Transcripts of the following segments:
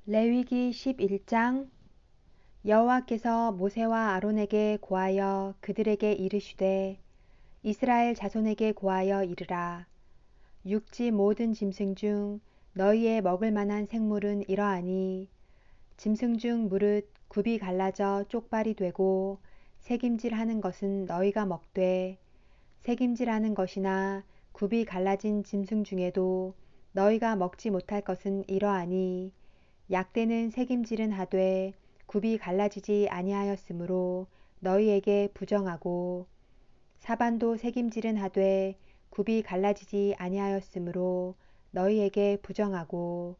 레위기 11장. 여호와께서 모세와 아론에게 고하여 그들에게 이르시되 이스라엘 자손에게 고하여 이르라. 육지 모든 짐승 중 너희의 먹을 만한 생물은 이러하니 짐승 중 무릇 굽이 갈라져 쪽발이 되고 새김질하는 것은 너희가 먹되 새김질하는 것이나 굽이 갈라진 짐승 중에도 너희가 먹지 못할 것은 이러하니 약대는 새김질은 하되 굽이 갈라지지 아니하였으므로 너희에게 부정하고 사반도 새김질은 하되 굽이 갈라지지 아니하였으므로 너희에게 부정하고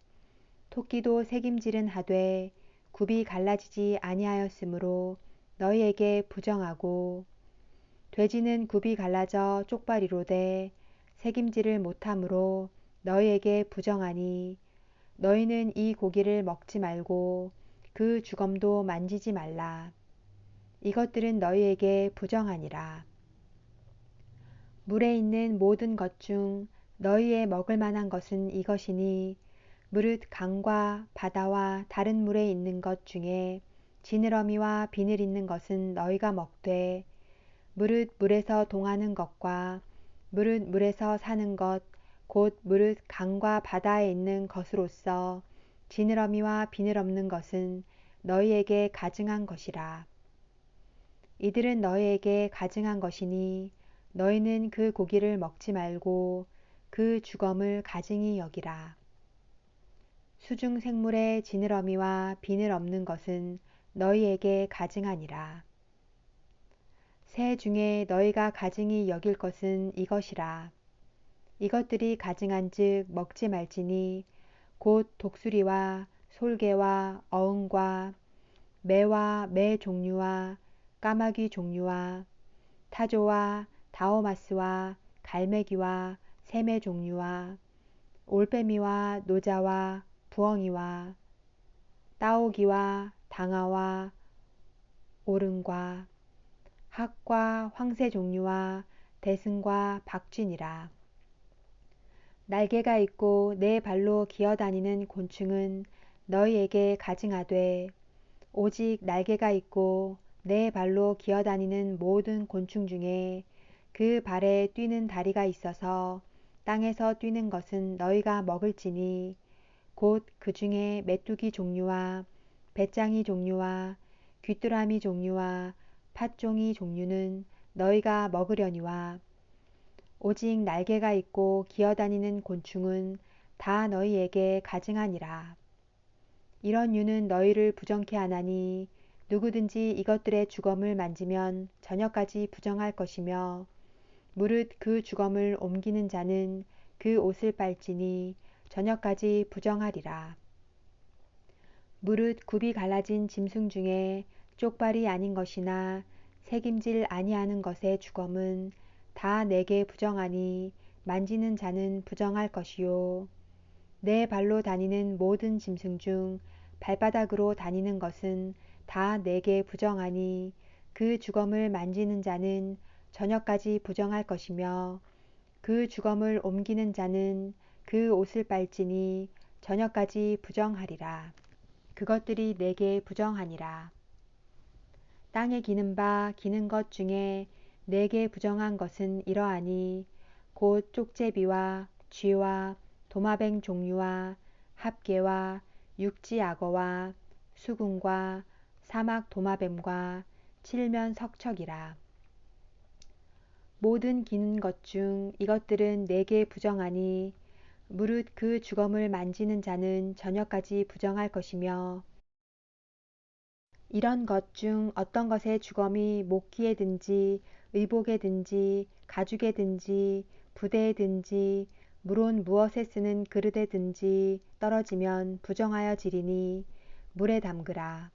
토끼도 새김질은 하되 굽이 갈라지지 아니하였으므로 너희에게 부정하고 돼지는 굽이 갈라져 쪽발이로되 새김질을 못하므로 너희에게 부정하니 너희는 이 고기를 먹지 말고 그 주검도 만지지 말라. 이것들은 너희에게 부정하니라. 물에 있는 모든 것 중 너희의 먹을 만한 것은 이것이니 무릇 강과 바다와 다른 물에 있는 것 중에 지느러미와 비늘 있는 것은 너희가 먹되 무릇 물에서 동하는 것과 무릇 물에서 사는 것 곧 무릇 강과 바다에 있는 것으로서 지느러미와 비늘 없는 것은 너희에게 가증한 것이라. 이들은 너희에게 가증한 것이니 너희는 그 고기를 먹지 말고 그 주검을 가증히 여기라. 수중 생물의 지느러미와 비늘 없는 것은 너희에게 가증하니라. 새 중에 너희가 가증히 여길 것은 이것이라. 이것들이 가증한즉 먹지 말지니 곧 독수리와 솔개와 어흥과 매와 매 종류와 까마귀 종류와 타조와 다오마스와 갈매기와 새매 종류와 올빼미와 노자와 부엉이와 따오기와 당아와 오름과 학과 황새 종류와 대승과 박쥐니라. 날개가 있고 네 발로 기어다니는 곤충은 너희에게 가증하되 오직 날개가 있고 네 발로 기어다니는 모든 곤충 중에 그 발에 뛰는 다리가 있어서 땅에서 뛰는 것은 너희가 먹을지니 곧 그 중에 메뚜기 종류와 배짱이 종류와 귀뚜라미 종류와 팥종이 종류는 너희가 먹으려니와 오직 날개가 있고 기어다니는 곤충은 다 너희에게 가증하니라. 이런 유는 너희를 부정케 하나니 누구든지 이것들의 주검을 만지면 저녁까지 부정할 것이며 무릇 그 주검을 옮기는 자는 그 옷을 빨지니 저녁까지 부정하리라. 무릇 굽이 갈라진 짐승 중에 쪽발이 아닌 것이나 새김질 아니하는 것의 주검은 다 내게 부정하니 만지는 자는 부정할 것이요 내 발로 다니는 모든 짐승 중 발바닥으로 다니는 것은 다 내게 부정하니 그 주검을 만지는 자는 저녁까지 부정할 것이며 그 주검을 옮기는 자는 그 옷을 빨지니 저녁까지 부정하리라. 그것들이 내게 부정하니라. 땅에 기는 바 기는 것 중에 내게 부정한 것은 이러하니 곧 쪽제비와 쥐와 도마뱀 종류와 합개와 육지 악어와 수군과 사막 도마뱀과 칠면 석척이라. 모든 기는 것 중 이것들은 내게 부정하니 무릇 그 주검을 만지는 자는 저녁까지 부정할 것이며 이런 것 중 어떤 것의 주검이 목기에든지 의복에든지 가죽에든지 부대에든지 물론 무엇에 쓰는 그릇에든지 떨어지면 부정하여 지리니 물에 담그라.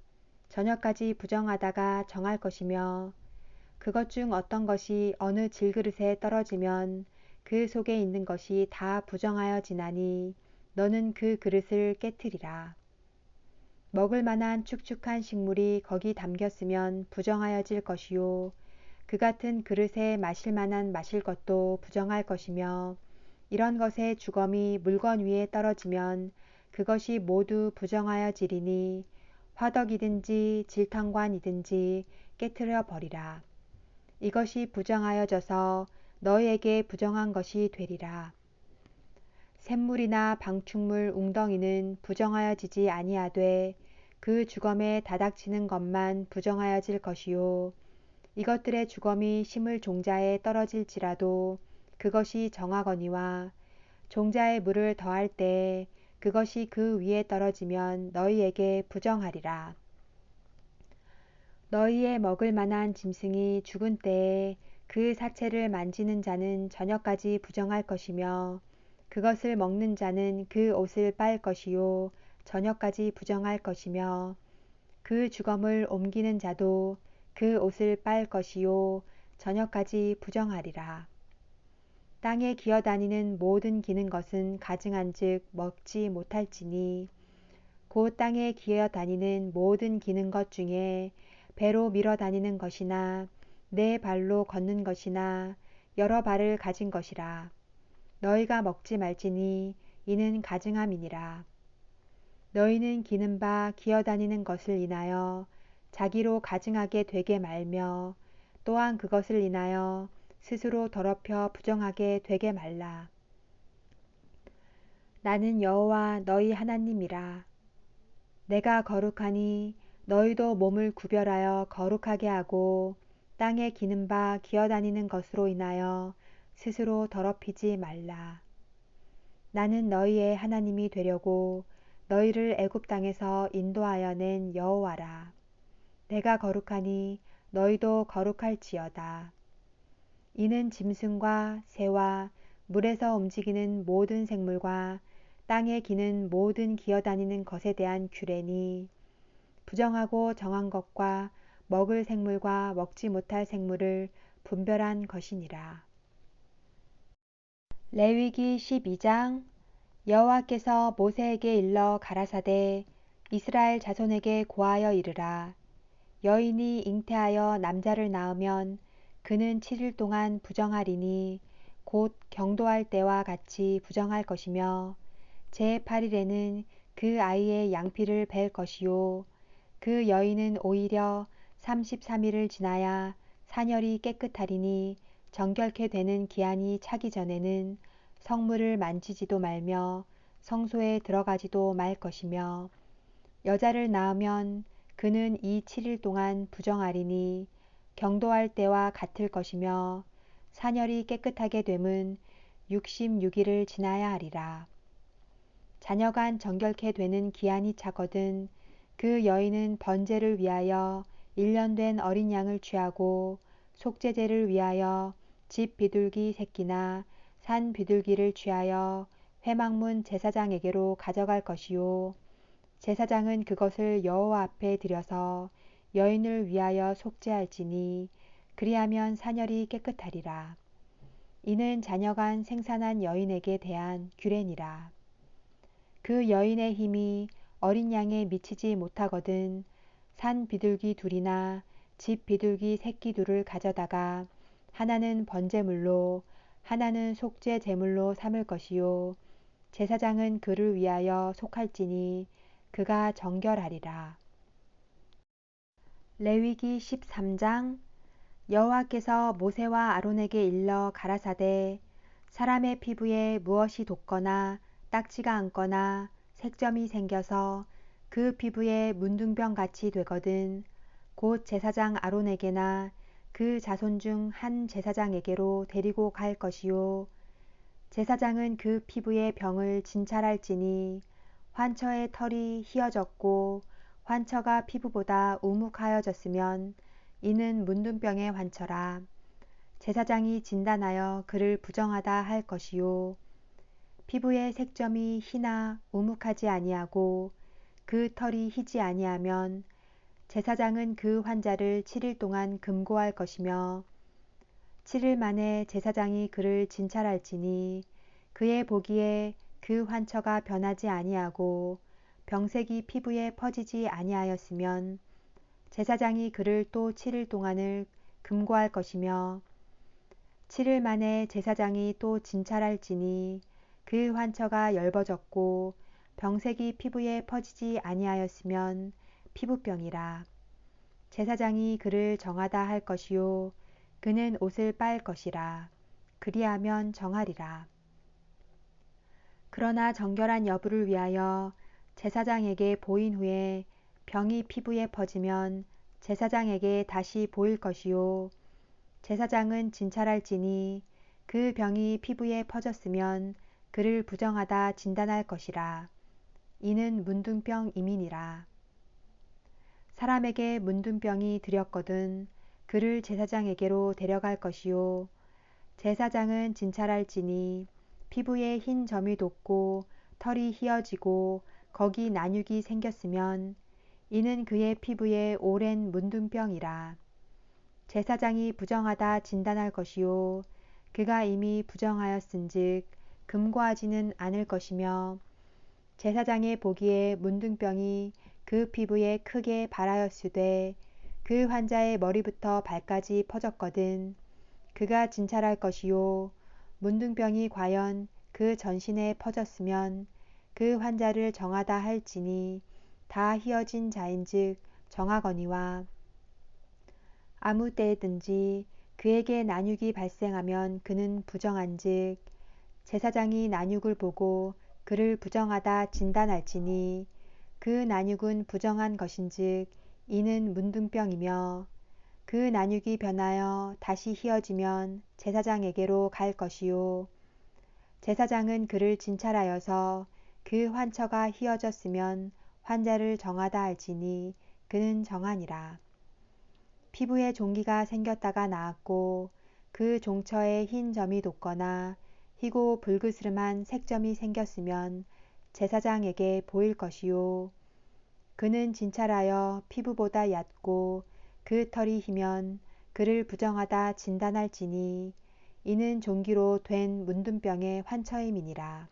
저녁까지 부정하다가 정할 것이며 그것 중 어떤 것이 어느 질그릇에 떨어지면 그 속에 있는 것이 다 부정하여 지나니 너는 그 그릇을 깨트리라. 먹을 만한 축축한 식물이 거기 담겼으면 부정하여질 것이요 그 같은 그릇에 마실 만한 마실 것도 부정할 것이며 이런 것의 주검이 물건 위에 떨어지면 그것이 모두 부정하여지리니 화덕이든지 질탕관이든지 깨트려 버리라. 이것이 부정하여져서 너희에게 부정한 것이 되리라. 샘물이나 방충물 웅덩이는 부정하여지지 아니하되 그 주검에 다닥치는 것만 부정하여질 것이요 이것들의 주검이 심을 종자에 떨어질지라도 그것이 정하거니와 종자에 물을 더할 때에 그것이 그 위에 떨어지면 너희에게 부정하리라. 너희의 먹을 만한 짐승이 죽은 때에 그 사체를 만지는 자는 저녁까지 부정할 것이며 그것을 먹는 자는 그 옷을 빨 것이요 저녁까지 부정할 것이며 그 주검을 옮기는 자도 그 옷을 빨 것이요 저녁까지 부정하리라. 땅에 기어다니는 모든 기는 것은 가증한즉 먹지 못할지니 곧 땅에 기어다니는 모든 기는 것 중에 배로 밀어다니는 것이나 네 발로 걷는 것이나 여러 발을 가진 것이라. 너희가 먹지 말지니 이는 가증함이니라. 너희는 기는 바 기어다니는 것을 인하여 자기로 가증하게 되게 말며 또한 그것을 인하여 스스로 더럽혀 부정하게 되게 말라. 나는 여호와 너희 하나님이라. 내가 거룩하니 너희도 몸을 구별하여 거룩하게 하고 땅에 기는 바 기어다니는 것으로 인하여 스스로 더럽히지 말라. 나는 너희의 하나님이 되려고 너희를 애굽 땅에서 인도하여 낸 여호와라. 내가 거룩하니 너희도 거룩할지어다. 이는 짐승과 새와 물에서 움직이는 모든 생물과 땅에 기는 모든 기어다니는 것에 대한 규례니 부정하고 정한 것과 먹을 생물과 먹지 못할 생물을 분별한 것이니라. 레위기 12장. 여호와께서 모세에게 일러 가라사대 이스라엘 자손에게 고하여 이르라. 여인이 잉태하여 남자를 낳으면 그는 7일 동안 부정하리니 곧 경도할 때와 같이 부정할 것이며 제8일에는 그 아이의 양피를 벨 것이요 그 여인은 오히려 33일을 지나야 사녀리 깨끗하리니 정결케 되는 기한이 차기 전에는 성물을 만지지도 말며 성소에 들어가지도 말 것이며 여자를 낳으면 그는 이 7일 동안 부정하리니 경도할 때와 같을 것이며 사녀리 깨끗하게 됨은 66일을 지나야 하리라. 자녀간 정결케 되는 기한이 차거든 그 여인은 번제를 위하여 1년 된 어린 양을 취하고 속죄제를 위하여 집 비둘기 새끼나 산 비둘기를 취하여 회막문 제사장에게로 가져갈 것이요 제사장은 그것을 여호와 앞에 드려서 여인을 위하여 속죄할지니 그리하면 사녀리 깨끗하리라. 이는 자녀간 생산한 여인에게 대한 규례니라. 그 여인의 힘이 어린 양에 미치지 못하거든 산 비둘기 둘이나 집 비둘기 새끼 둘을 가져다가 하나는 번제물로 하나는 속죄 제물로 삼을 것이요 제사장은 그를 위하여 속할지니 그가 정결하리라. 레위기 13장. 여호와께서 모세와 아론에게 일러 가라사대 사람의 피부에 무엇이 돋거나 딱지가 앉거나 색점이 생겨서 그 피부에 문둥병 같이 되거든 곧 제사장 아론에게나 그 자손 중 한 제사장에게로 데리고 갈 것이요 제사장은 그 피부의 병을 진찰할지니 환처의 털이 휘어졌고 환처가 피부보다 우묵하여졌으면 이는 문둥병의 환처라. 제사장이 진단하여 그를 부정하다 할 것이요 피부의 색점이 희나 우묵하지 아니하고 그 털이 희지 아니하면 제사장은 그 환자를 7일 동안 금고할 것이며 7일 만에 제사장이 그를 진찰할지니 그의 보기에 그 환처가 변하지 아니하고 병색이 피부에 퍼지지 아니하였으면 제사장이 그를 또 7일 동안을 금고할 것이며 7일 만에 제사장이 또 진찰할지니 그 환처가 엷어졌고 병색이 피부에 퍼지지 아니하였으면 피부병이라. 제사장이 그를 정하다 할 것이요 그는 옷을 빨 것이라. 그리하면 정하리라. 그러나 정결한 여부를 위하여 제사장에게 보인 후에 병이 피부에 퍼지면 제사장에게 다시 보일 것이요 제사장은 진찰할지니 그 병이 피부에 퍼졌으면 그를 부정하다 진단할 것이라. 이는 문둥병임이니라. 사람에게 문둥병이 들였거든 그를 제사장에게로 데려갈 것이요 제사장은 진찰할지니 피부에 흰 점이 돋고 털이 휘어지고 거기 난육이 생겼으면 이는 그의 피부에 오랜 문둥병이라. 제사장이 부정하다 진단할 것이요 그가 이미 부정하였은즉 금고하지는 않을 것이며 제사장의 보기에 문둥병이 그 피부에 크게 발하였으되 그 환자의 머리부터 발까지 퍼졌거든 그가 진찰할 것이요 문둥병이 과연 그 전신에 퍼졌으면 그 환자를 정하다 할지니 다 휘어진 자인즉 정하거니와 아무 때든지 그에게 난육이 발생하면 그는 부정한즉 제사장이 난육을 보고 그를 부정하다 진단할지니 그 난육은 부정한 것인즉 이는 문둥병이며 그 난육이 변하여 다시 휘어지면 제사장에게로 갈 것이요 제사장은 그를 진찰하여서 그 환처가 휘어졌으면 환자를 정하다 할지니 그는 정하니라. 피부에 종기가 생겼다가 나았고 그 종처에 흰 점이 돋거나 희고 불그스름한 색점이 생겼으면 제사장에게 보일 것이요 그는 진찰하여 피부보다 얕고 그 털이 희면 그를 부정하다 진단할지니 이는 종기로 된 문둥병의 환처임이니라.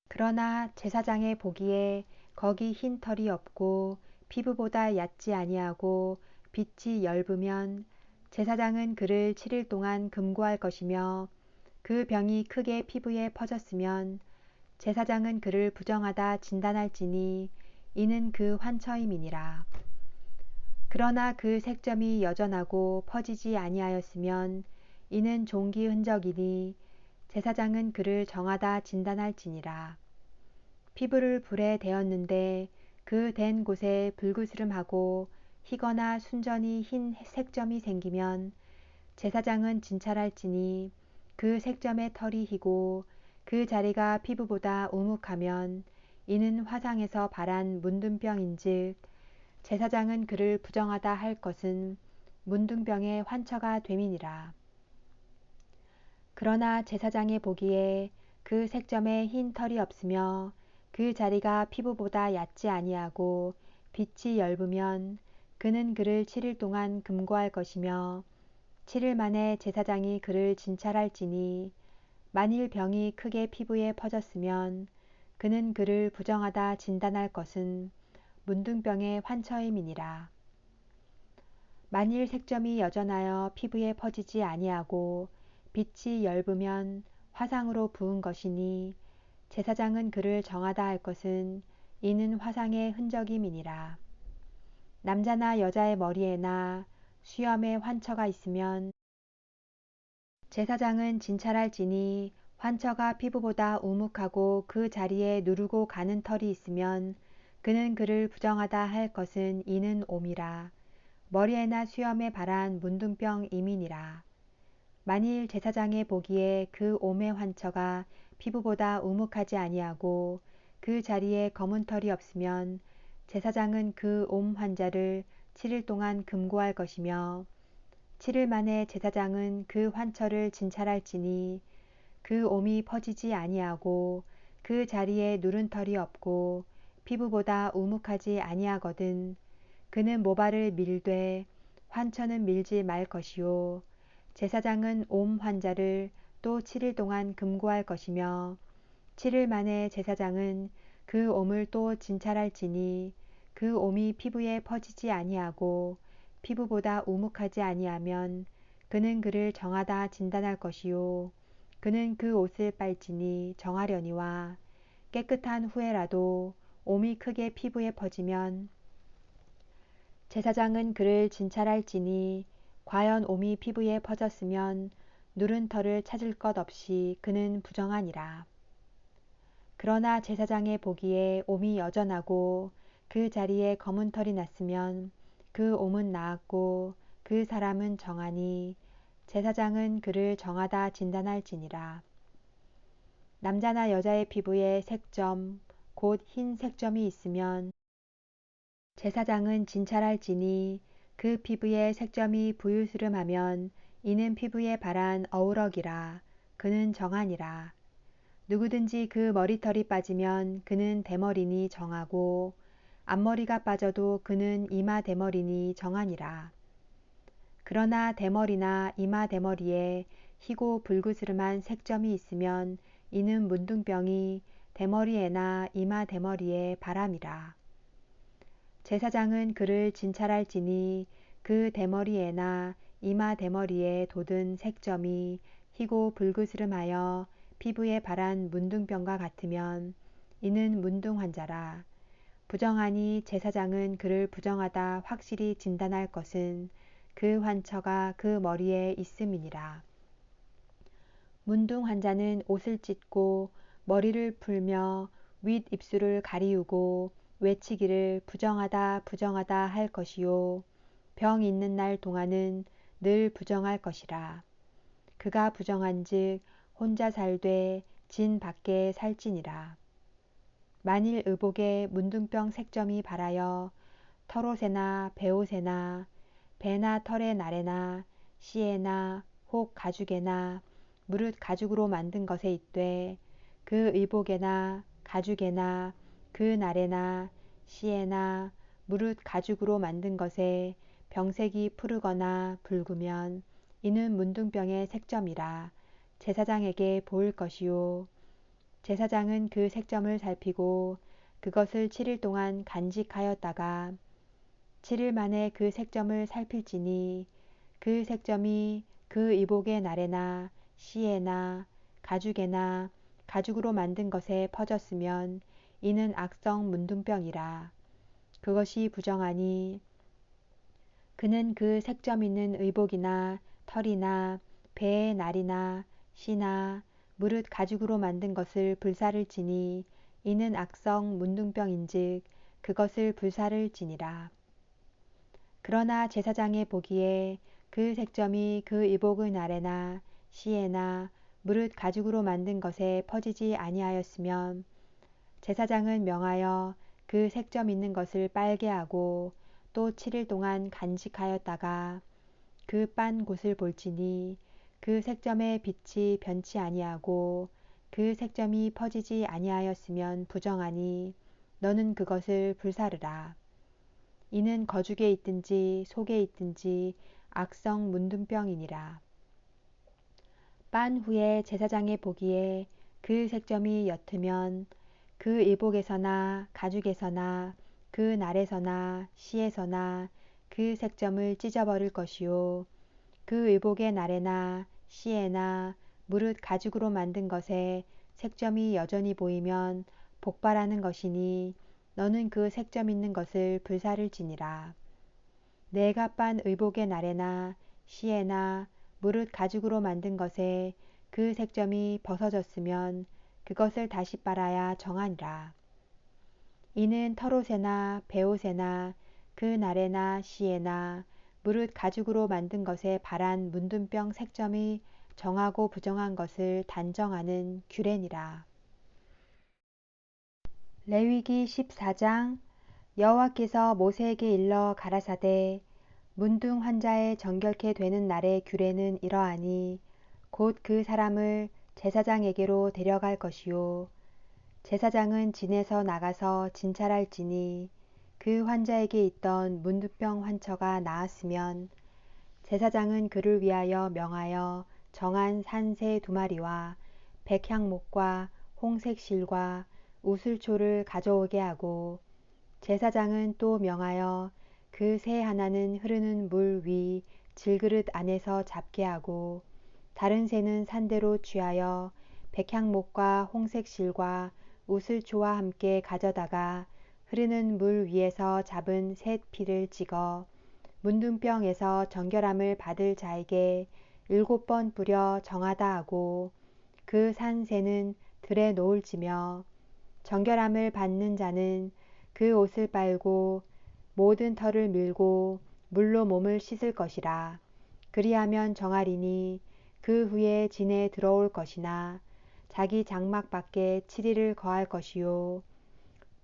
그러나 제사장의 보기에 거기 흰 털이 없고 피부보다 얕지 아니하고 빛이 엷으면 제사장은 그를 7일 동안 금고할 것이며 그 병이 크게 피부에 퍼졌으면 제사장은 그를 부정하다 진단할지니 이는 그 환처임이니라. 그러나 그 색점이 여전하고 퍼지지 아니하였으면 이는 종기 흔적이니 제사장은 그를 정하다 진단할지니라. 피부를 불에 대었는데 그 댄 곳에 불그스름하고 희거나 순전히 흰 색점이 생기면 제사장은 진찰할지니 그 색점의 털이 희고 그 자리가 피부보다 우묵하면 이는 화상에서 발한 문둥병인즉 제사장은 그를 부정하다 할 것은 문둥병의 환처가 됨이니라. 그러나 제사장의 보기에 그 색점에 흰 털이 없으며 그 자리가 피부보다 얕지 아니하고 빛이 엷으면 그는 그를 7일 동안 금고할 것이며 7일 만에 제사장이 그를 진찰할지니 만일 병이 크게 피부에 퍼졌으면 그는 그를 부정하다 진단할 것은 문둥병의 환처임이니라. 만일 색점이 여전하여 피부에 퍼지지 아니하고 빛이 엷으면 화상으로 부은 것이니 제사장은 그를 정하다 할 것은 이는 화상의 흔적임이니라. 남자나 여자의 머리에나 수염에 환처가 있으면 제사장은 진찰할지니 환처가 피부보다 우묵하고 그 자리에 누르고 가는 털이 있으면 그는 그를 부정하다 할 것은 이는 옴이라. 머리에나 수염에 발한 문둥병임이니라. 만일 제사장의 보기에 그 옴의 환처가 피부보다 우묵하지 아니하고 그 자리에 검은 털이 없으면 제사장은 그 옴 환자를 7일 동안 금고할 것이며 7일 만에 제사장은 그 환처를 진찰할지니 그 옴이 퍼지지 아니하고 그 자리에 누른 털이 없고 피부보다 우묵하지 아니하거든 그는 모발을 밀되 환처는 밀지 말 것이요 제사장은 옴 환자를 또 7일 동안 금고할 것이며 7일 만에 제사장은 그 옴을 또 진찰할지니 그 옴이 피부에 퍼지지 아니하고 피부보다 우묵하지 아니하면 그는 그를 정하다 진단할 것이요 그는 그 옷을 빨지니 정하려니와 깨끗한 후에라도 옴이 크게 피부에 퍼지면 제사장은 그를 진찰할지니 과연 옴이 피부에 퍼졌으면 누른 털을 찾을 것 없이 그는 부정하니라. 그러나 제사장의 보기에 옴이 여전하고 그 자리에 검은 털이 났으면 그 옴은 나았고 그 사람은 정하니 제사장은 그를 정하다 진단할지니라. 남자나 여자의 피부에 색점 곧 흰 색점이 있으면 제사장은 진찰할지니 그 피부에 색점이 부유스름하면 이는 피부에 발한 어우럭이라. 그는 정하니라. 누구든지 그 머리털이 빠지면 그는 대머리니 정하고 앞머리가 빠져도 그는 이마 대머리니 정하니라. 그러나 대머리나 이마 대머리에 희고 불그스름한 색점이 있으면 이는 문둥병이 대머리에나 이마 대머리에 바람이라. 제사장은 그를 진찰할지니 그 대머리에나 이마 대머리에 돋은 색점이 희고 불그스름하여 피부에 발한 문둥병과 같으면 이는 문둥 환자라. 부정하니 제사장은 그를 부정하다 확실히 진단할 것은 그 환처가 그 머리에 있음이니라. 문둥 환자는 옷을 찢고 머리를 풀며 윗 입술을 가리우고 외치기를 부정하다 부정하다 할 것이요 병 있는 날 동안은 늘 부정할 것이라. 그가 부정한즉 혼자 살되 진 밖에 살지니라. 만일 의복에 문둥병 색점이 발하여 털옷에나 베옷에나 배나 털의 날에나 씨에나 혹 가죽에나 무릇 가죽으로 만든 것에 있되 그 의복에나 가죽에나 그 날에나 씨에나 무릇 가죽으로 만든 것에 병색이 푸르거나 붉으면 이는 문둥병의 색점이라. 제사장에게 보일 것이요 제사장은 그 색점을 살피고 그것을 7일 동안 간직하였다가 7일 만에 그 색점을 살필지니 그 색점이 그 의복의 날에나 씨에나 가죽에나 가죽으로 만든 것에 퍼졌으면 이는 악성 문둥병이라. 그것이 부정하니 그는 그 색점 있는 의복이나 털이나 배의 날이나 씨나 무릇 가죽으로 만든 것을 불사를지니 이는 악성 문둥병인즉 그것을 불사를지니라. 그러나 제사장의 보기에 그 색점이 그 의복의 날에나 씨에나 무릇 가죽으로 만든 것에 퍼지지 아니하였으면 제사장은 명하여 그 색점 있는 것을 빨게 하고 또 7일 동안 간직하였다가 그 빤 곳을 볼지니 그 색점의 빛이 변치 아니하고 그 색점이 퍼지지 아니하였으면 부정하니 너는 그것을 불사르라. 이는 거죽에 있든지 속에 있든지 악성 문둥병이니라. 빤 후에 제사장의 보기에 그 색점이 옅으면 그 의복에서나 가죽에서나 그 날에서나 씨에서나 그 색점을 찢어버릴 것이요 그 의복의 날에나 씨에나 무릇 가죽으로 만든 것에 색점이 여전히 보이면 복발하는 것이니 너는 그 색점 있는 것을 불사를지니라. 내가 빤 의복의 날에나 씨에나 무릇 가죽으로 만든 것에 그 색점이 벗어졌으면 그것을 다시 빨아야 정하니라. 이는 털옷에나 베옷에나 그 날에나 씨에나 무릇 가죽으로 만든 것에 발한 문둥병 색점이 정하고 부정한 것을 단정하는 규례니라. 레위기 14장 여호와께서 모세에게 일러 가라사대 문둥 환자의 정결케 되는 날의 규례는 이러하니 곧 그 사람을 제사장에게로 데려갈 것이요 제사장은 진에서 나가서 진찰할지니 그 환자에게 있던 문둥병 환처가 나았으면 제사장은 그를 위하여 명하여 정한 산새 2마리와 백향목과 홍색 실과 우슬초를 가져오게 하고 제사장은 또 명하여 그 새 하나는 흐르는 물 위 질그릇 안에서 잡게 하고 다른 새는 산대로 취하여 백향목과 홍색 실과 우슬초와 함께 가져다가 흐르는 물 위에서 잡은 새 피를 찍어 문둥병에서 정결함을 받을 자에게 7번 뿌려 정하다 하고 그 산 새는 들에 놓을지며 정결함을 받는 자는 그 옷을 빨고 모든 털을 밀고 물로 몸을 씻을 것이라. 그리하면 정하리니 그 후에 진에 들어올 것이나 자기 장막 밖에 7일을 거할 것이요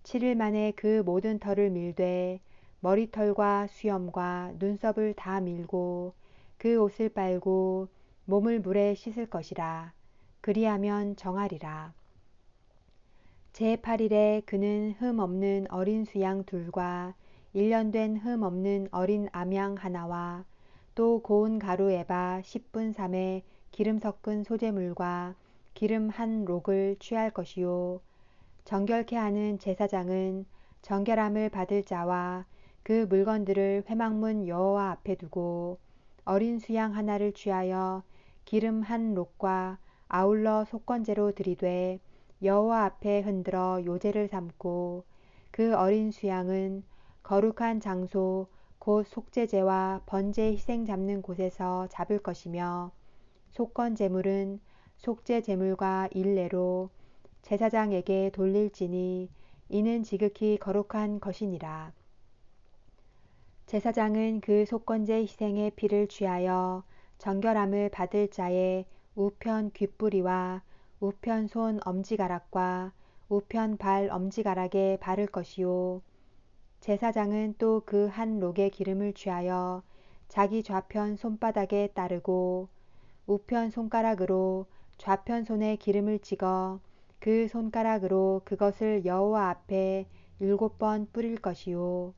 7일 만에 그 모든 털을 밀되 머리털과 수염과 눈썹을 다 밀고 그 옷을 빨고 몸을 물에 씻을 것이라. 그리하면 정하리라. 제8일에 그는 흠 없는 어린 수양 둘과 1년 된 흠 없는 어린 암양 하나와 또 고운 가루 에바 10분 3에 기름 섞은 소재물과 기름 한 록을 취할 것이요 정결케 하는 제사장은 정결함을 받을 자와 그 물건들을 회막문 여호와 앞에 두고 어린 수양 하나를 취하여 기름 한 록과 아울러 속건제로 드리되 여호와 앞에 흔들어 요제를 삼고 그 어린 수양은 거룩한 장소 곧 속죄제와 번제 희생 잡는 곳에서 잡을 것이며 속건 제물은 속죄 제물과 일례로 제사장에게 돌릴지니 이는 지극히 거룩한 것이니라. 제사장은 그 속건제 희생의 피를 취하여 정결함을 받을 자의 우편 귓뿌리와 우편 손 엄지가락과 우편 발 엄지가락에 바를 것이요 제사장은 또 그 한 록의 기름을 취하여 자기 좌편 손바닥에 따르고 우편 손가락으로 좌편 손에 기름을 찍어 그 손가락으로 그것을 여호와 앞에 7번 뿌릴 것이요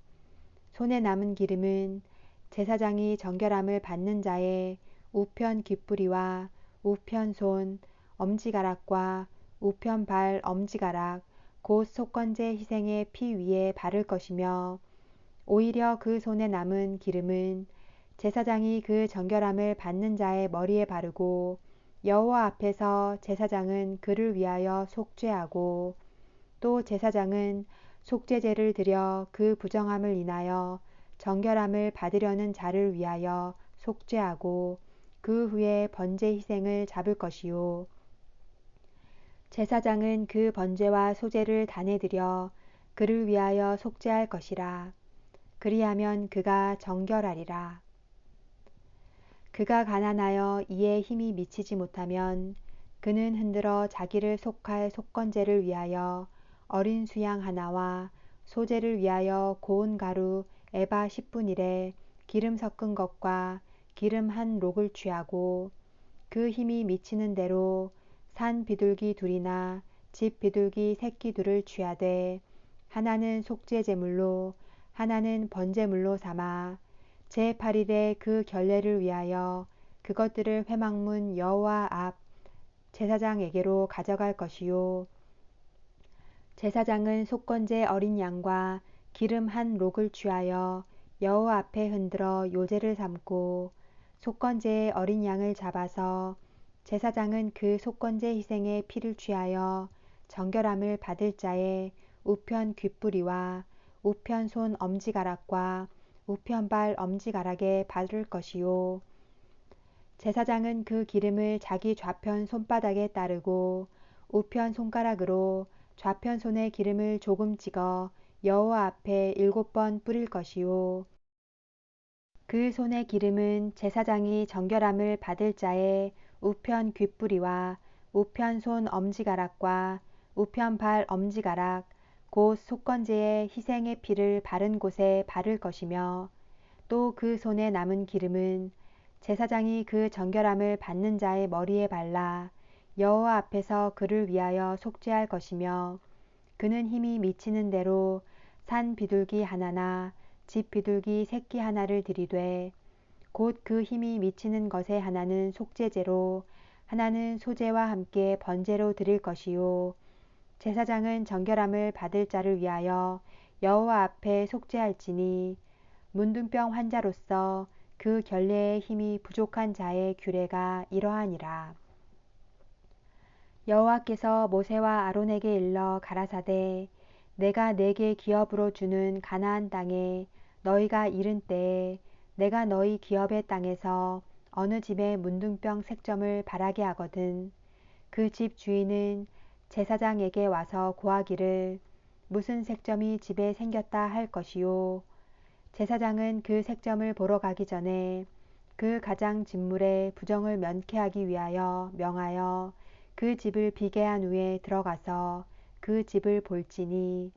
손에 남은 기름은 제사장이 정결함을 받는 자의 우편 귓뿌리와 우편 손 엄지가락과 우편 발 엄지가락 곧 속건제 희생의 피 위에 바를 것이며 오히려 그 손에 남은 기름은 제사장이 그 정결함을 받는 자의 머리에 바르고 여호와 앞에서 제사장은 그를 위하여 속죄하고 또 제사장은 속죄제를 드려 그 부정함을 인하여 정결함을 받으려는 자를 위하여 속죄하고 그 후에 번제 희생을 잡을 것이요 제사장은 그 번제와 소제를 단에 드려 그를 위하여 속죄할 것이라. 그리하면 그가 정결하리라. 그가 가난하여 이에 힘이 미치지 못하면 그는 흔들어 자기를 속할 속건제를 위하여 어린 수양 하나와 소제를 위하여 고운 가루 에바 10분일에 기름 섞은 것과 기름 한 록을 취하고 그 힘이 미치는 대로 산 비둘기 둘이나 집 비둘기 새끼 둘을 취하되 하나는 속죄 제물로 하나는 번제물로 삼아 제8일에 그 결례를 위하여 그것들을 회막문 여호와 앞 제사장에게로 가져갈 것이요 제사장은 속건제 어린 양과 기름 한 록을 취하여 여호와 앞에 흔들어 요제를 삼고 속건제의 어린 양을 잡아서 제사장은 그 속건제 희생의 피를 취하여 정결함을 받을 자의 우편 귓뿌리와 우편 손 엄지가락과 우편 발 엄지가락에 바를 것이요 제사장은 그 기름을 자기 좌편 손바닥에 따르고 우편 손가락으로 좌편 손에 기름을 조금 찍어 여호와 앞에 7번 뿌릴 것이요 그 손의 기름은 제사장이 정결함을 받을 자의 우편 귓뿌리와 우편 손 엄지가락과 우편 발 엄지가락 곧 속건제의 희생의 피를 바른 곳에 바를 것이며 또 그 손에 남은 기름은 제사장이 그 정결함을 받는 자의 머리에 발라 여호와 앞에서 그를 위하여 속죄할 것이며 그는 힘이 미치는 대로 산 비둘기 하나나 집 비둘기 새끼 하나를 드리되 곧 그 힘이 미치는 것의 하나는 속죄제로 하나는 소제와 함께 번제로 드릴 것이요 제사장은 정결함을 받을 자를 위하여 여호와 앞에 속죄할지니 문둥병 환자로서 그 결례의 힘이 부족한 자의 규례가 이러하니라. 여호와께서 모세와 아론에게 일러 가라사대 내가 네게 기업으로 주는 가나안 땅에 너희가 이른 때에 내가 너희 기업의 땅에서 어느 집에 문둥병 색점을 바라게 하거든 그 집 주인은 제사장에게 와서 고하기를 무슨 색점이 집에 생겼다 할 것이요 제사장은 그 색점을 보러 가기 전에 그 가장 진물의 부정을 면케하기 위하여 명하여 그 집을 비게 한 후에 들어가서 그 집을 볼지니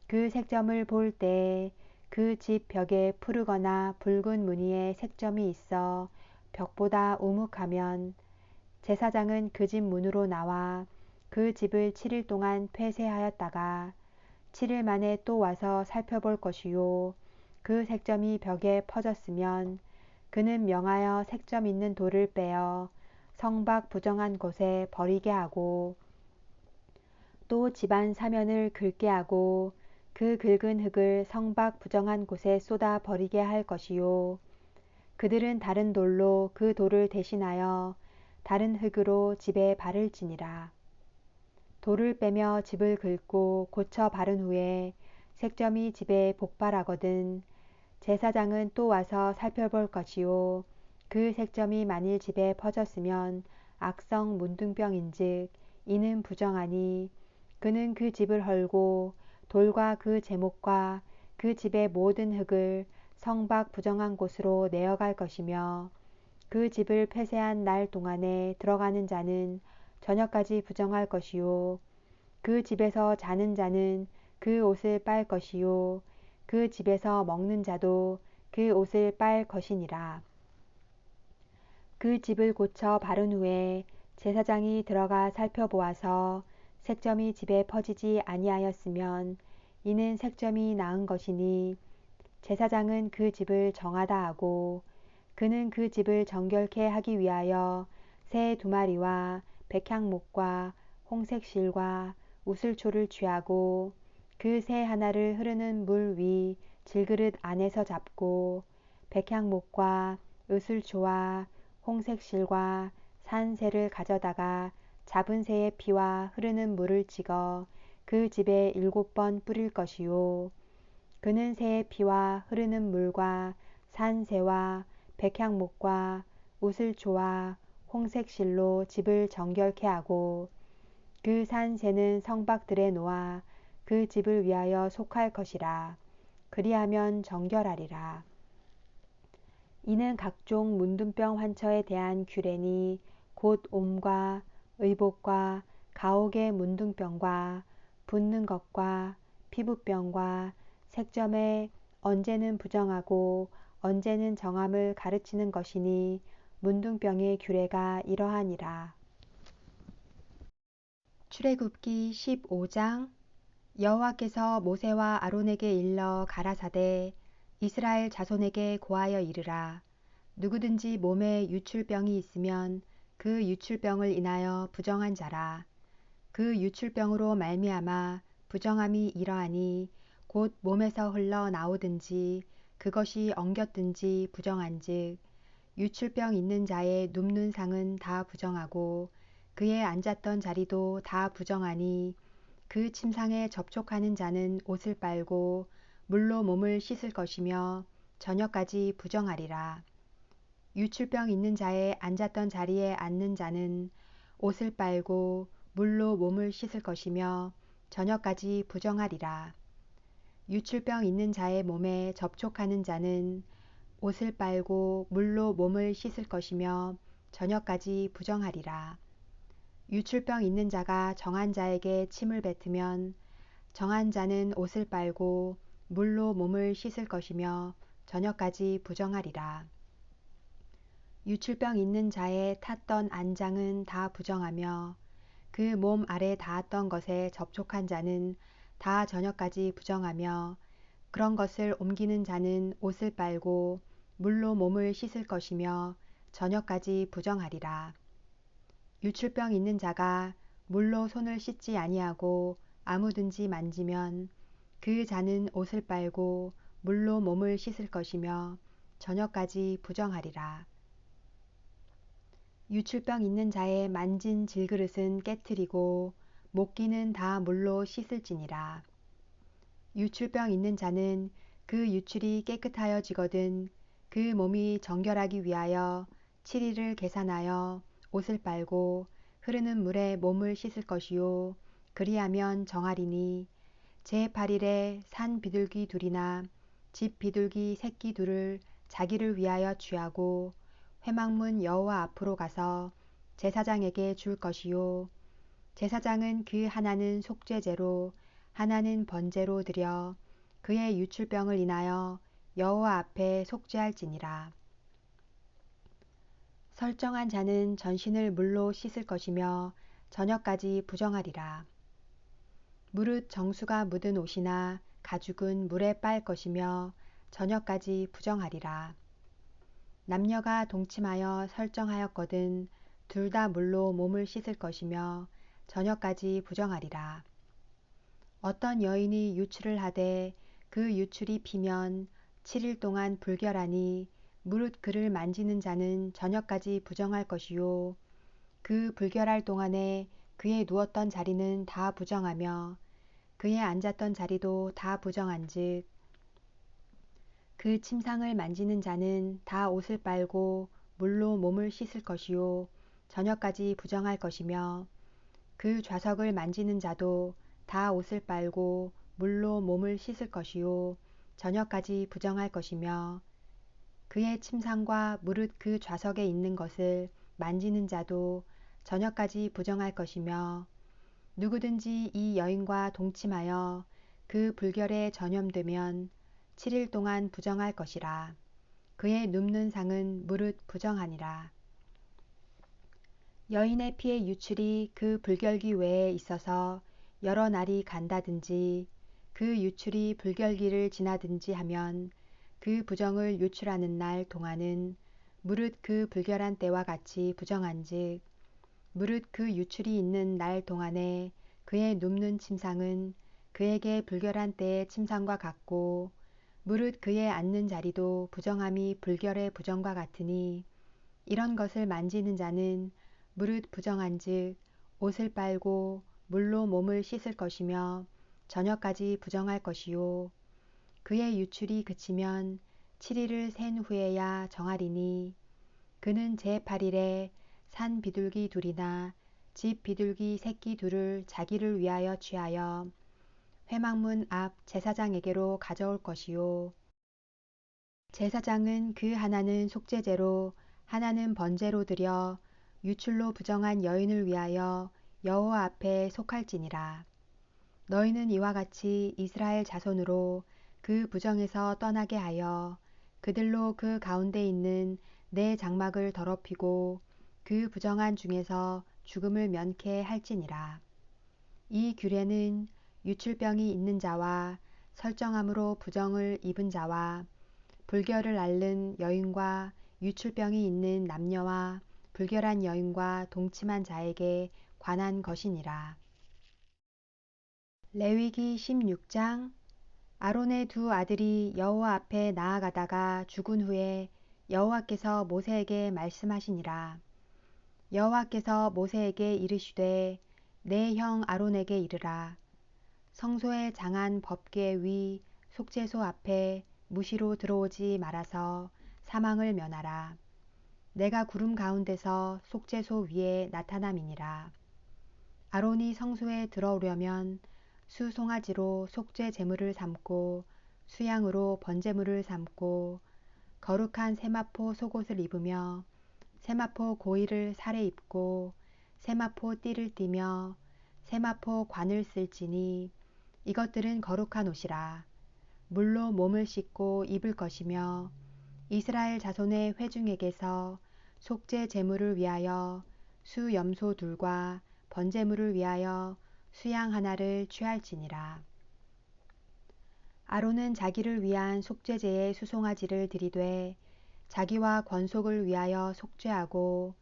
그 색점을 볼 때에 그 집 벽에 푸르거나 붉은 무늬의 색점이 있어 벽보다 우묵하면 제사장은 그 집 문으로 나와 그 집을 7일 동안 폐쇄하였다가 7일 만에 또 와서 살펴볼 것이요 그 색점이 벽에 퍼졌으면 그는 명하여 색점 있는 돌을 빼어 성박 부정한 곳에 버리게 하고 또 집안 사면을 긁게 하고 그 긁은 흙을 성박 부정한 곳에 쏟아 버리게 할 것이요 그들은 다른 돌로 그 돌을 대신하여 다른 흙으로 집에 바를지니라. 돌을 빼며 집을 긁고 고쳐 바른 후에 색점이 집에 복발하거든 제사장은 또 와서 살펴볼 것이요 그 색점이 만일 집에 퍼졌으면 악성 문둥병인즉 이는 부정하니 그는 그 집을 헐고 돌과 그 제목과 그 집의 모든 흙을 성박 부정한 곳으로 내어갈 것이며 그 집을 폐쇄한 날 동안에 들어가는 자는 저녁까지 부정할 것이요 그 집에서 자는 자는 그 옷을 빨 것이요 그 집에서 먹는 자도 그 옷을 빨 것이니라. 그 집을 고쳐 바른 후에 제사장이 들어가 살펴보아서 색점이 집에 퍼지지 아니하였으면 이는 색점이 나은 것이니 제사장은 그 집을 정하다 하고 그는 그 집을 정결케 하기 위하여 새 2마리와 백향목과 홍색 실과 우슬초를 취하고 그 새 하나를 흐르는 물 위 질그릇 안에서 잡고 백향목과 우슬초와 홍색 실과 산 새를 가져다가 잡은 새의 피와 흐르는 물을 찍어 그 집에 7번 뿌릴 것이요 그는 새의 피와 흐르는 물과 산 새와 백향목과 우슬초와 홍색 실로 집을 정결케 하고 그 산 새는 성박들에 놓아 그 집을 위하여 속할 것이라. 그리하면 정결하리라. 이는 각종 문둥병 환처에 대한 규례니 곧 옴과 의복과 가옥의 문둥병과 붓는 것과 피부병과 색점에 언제는 부정하고 언제는 정함을 가르치는 것이니 문둥병의 규례가 이러하니라. 출애굽기 15장 여호와께서 모세와 아론에게 일러 가라사대 이스라엘 자손에게 고하여 이르라. 누구든지 몸에 유출병이 있으면 그 유출병을 인하여 부정한 자라. 그 유출병으로 말미암아 부정함이 이러하니 곧 몸에서 흘러 나오든지 그것이 엉겼든지 부정한즉 유출병 있는 자의 눕는 상은 다 부정하고 그의 앉았던 자리도 다 부정하니 그 침상에 접촉하는 자는 옷을 빨고 물로 몸을 씻을 것이며 저녁까지 부정하리라. 유출병 있는 자의 앉았던 자리에 앉는 자는 옷을 빨고 물로 몸을 씻을 것이며 저녁까지 부정하리라. 유출병 있는 자의 몸에 접촉하는 자는 옷을 빨고 물로 몸을 씻을 것이며 저녁까지 부정하리라. 유출병 있는 자가 정한 자에게 침을 뱉으면 정한 자는 옷을 빨고 물로 몸을 씻을 것이며 저녁까지 부정하리라. 유출병 있는 자의 탔던 안장은 다 부정하며 그 몸 아래 닿았던 것에 접촉한 자는 다 저녁까지 부정하며 그런 것을 옮기는 자는 옷을 빨고 물로 몸을 씻을 것이며 저녁까지 부정하리라. 유출병 있는 자가 물로 손을 씻지 아니하고 아무든지 만지면 그 자는 옷을 빨고 물로 몸을 씻을 것이며 저녁까지 부정하리라. 유출병 있는 자의 만진 질그릇은 깨트리고 목기는 다 물로 씻을지니라. 유출병 있는 자는 그 유출이 깨끗하여지거든 그 몸이 정결하기 위하여 7일을 계산하여 옷을 빨고 흐르는 물에 몸을 씻을 것이요 그리하면 정하리니 제8일에 산 비둘기 둘이나 집 비둘기 새끼 둘을 자기를 위하여 취하고 회막문 여호와 앞으로 가서 제사장에게 줄 것이요 제사장은 그 하나는 속죄제로 하나는 번제로 드려 그의 유출병을 인하여 여호와 앞에 속죄할지니라. 설정한 자는 전신을 물로 씻을 것이며 저녁까지 부정하리라. 무릇 정수가 묻은 옷이나 가죽은 물에 빨 것이며 저녁까지 부정하리라. 남녀가 동침하여 설정하였거든 둘 다 물로 몸을 씻을 것이며 저녁까지 부정하리라. 어떤 여인이 유출을 하되 그 유출이 피면 7일 동안 불결하니 무릇 그를 만지는 자는 저녁까지 부정할 것이요 그 불결할 동안에 그의 누웠던 자리는 다 부정하며 그의 앉았던 자리도 다 부정한즉 그 침상을 만지는 자는 다 옷을 빨고 물로 몸을 씻을 것이요 저녁까지 부정할 것이며 그 좌석을 만지는 자도 다 옷을 빨고 물로 몸을 씻을 것이요 저녁까지 부정할 것이며 그의 침상과 무릇 그 좌석에 있는 것을 만지는 자도 저녁까지 부정할 것이며 누구든지 이 여인과 동침하여 그 불결에 전염되면 7일 동안 부정할 것이라. 그의 눕는 상은 무릇 부정하니라. 여인의 피의 유출이 그 불결기 외에 있어서 여러 날이 간다든지 그 유출이 불결기를 지나든지 하면 그 부정을 유출하는 날 동안은 무릇 그 불결한 때와 같이 부정한즉 무릇 그 유출이 있는 날 동안에 그의 눕는 침상은 그에게 불결한 때의 침상과 같고 무릇 그의 앉는 자리도 부정함이 불결의 부정과 같으니 이런 것을 만지는 자는 무릇 부정한즉 옷을 빨고 물로 몸을 씻을 것이며 저녁까지 부정할 것이요 그의 유출이 그치면 7일을 센 후에야 정하리니 그는 제8일에 산 비둘기 둘이나 집 비둘기 새끼 둘을 자기를 위하여 취하여 회막문 앞 제사장에게로 가져올 것이요 제사장은 그 하나는 속죄제로 하나는 번제로 드려 유출로 부정한 여인을 위하여 여호와 앞에 속할지니라. 너희는 이와 같이 이스라엘 자손으로 그 부정에서 떠나게 하여 그들로 그 가운데 있는 내 장막을 더럽히고 그 부정한 중에서 죽음을 면케 할지니라. 이 규례는 유출병이 있는 자와 설정함으로 부정을 입은 자와 불결을 앓는 여인과 유출병이 있는 남녀와 불결한 여인과 동침한 자에게 관한 것이니라. 레위기 16장 아론의 두 아들이 여호와 앞에 나아가다가 죽은 후에 여호와께서 모세에게 말씀하시니라. 여호와께서 모세에게 이르시되 내 형 아론에게 이르라. 성소의 장한 법궤 위 속죄소 앞에 무시로 들어오지 말아서 사망을 면하라. 내가 구름 가운데서 속죄소 위에 나타남이니라. 아론이 성소에 들어오려면 수 송아지로 속죄 제물을 삼고 수양으로 번제물을 삼고 거룩한 세마포 속옷을 입으며 세마포 고이를 살에 입고 세마포 띠를 띠며 세마포 관을 쓸지니 이것들은 거룩한 옷이라. 물로 몸을 씻고 입을 것이며 이스라엘 자손의 회중에게서 속죄 제물을 위하여 수 염소 둘과 번제물을 위하여 수양 하나를 취할지니라. 아론은 자기를 위한 속죄제의 수송아지를 드리되 자기와 권속을 위하여 속죄하고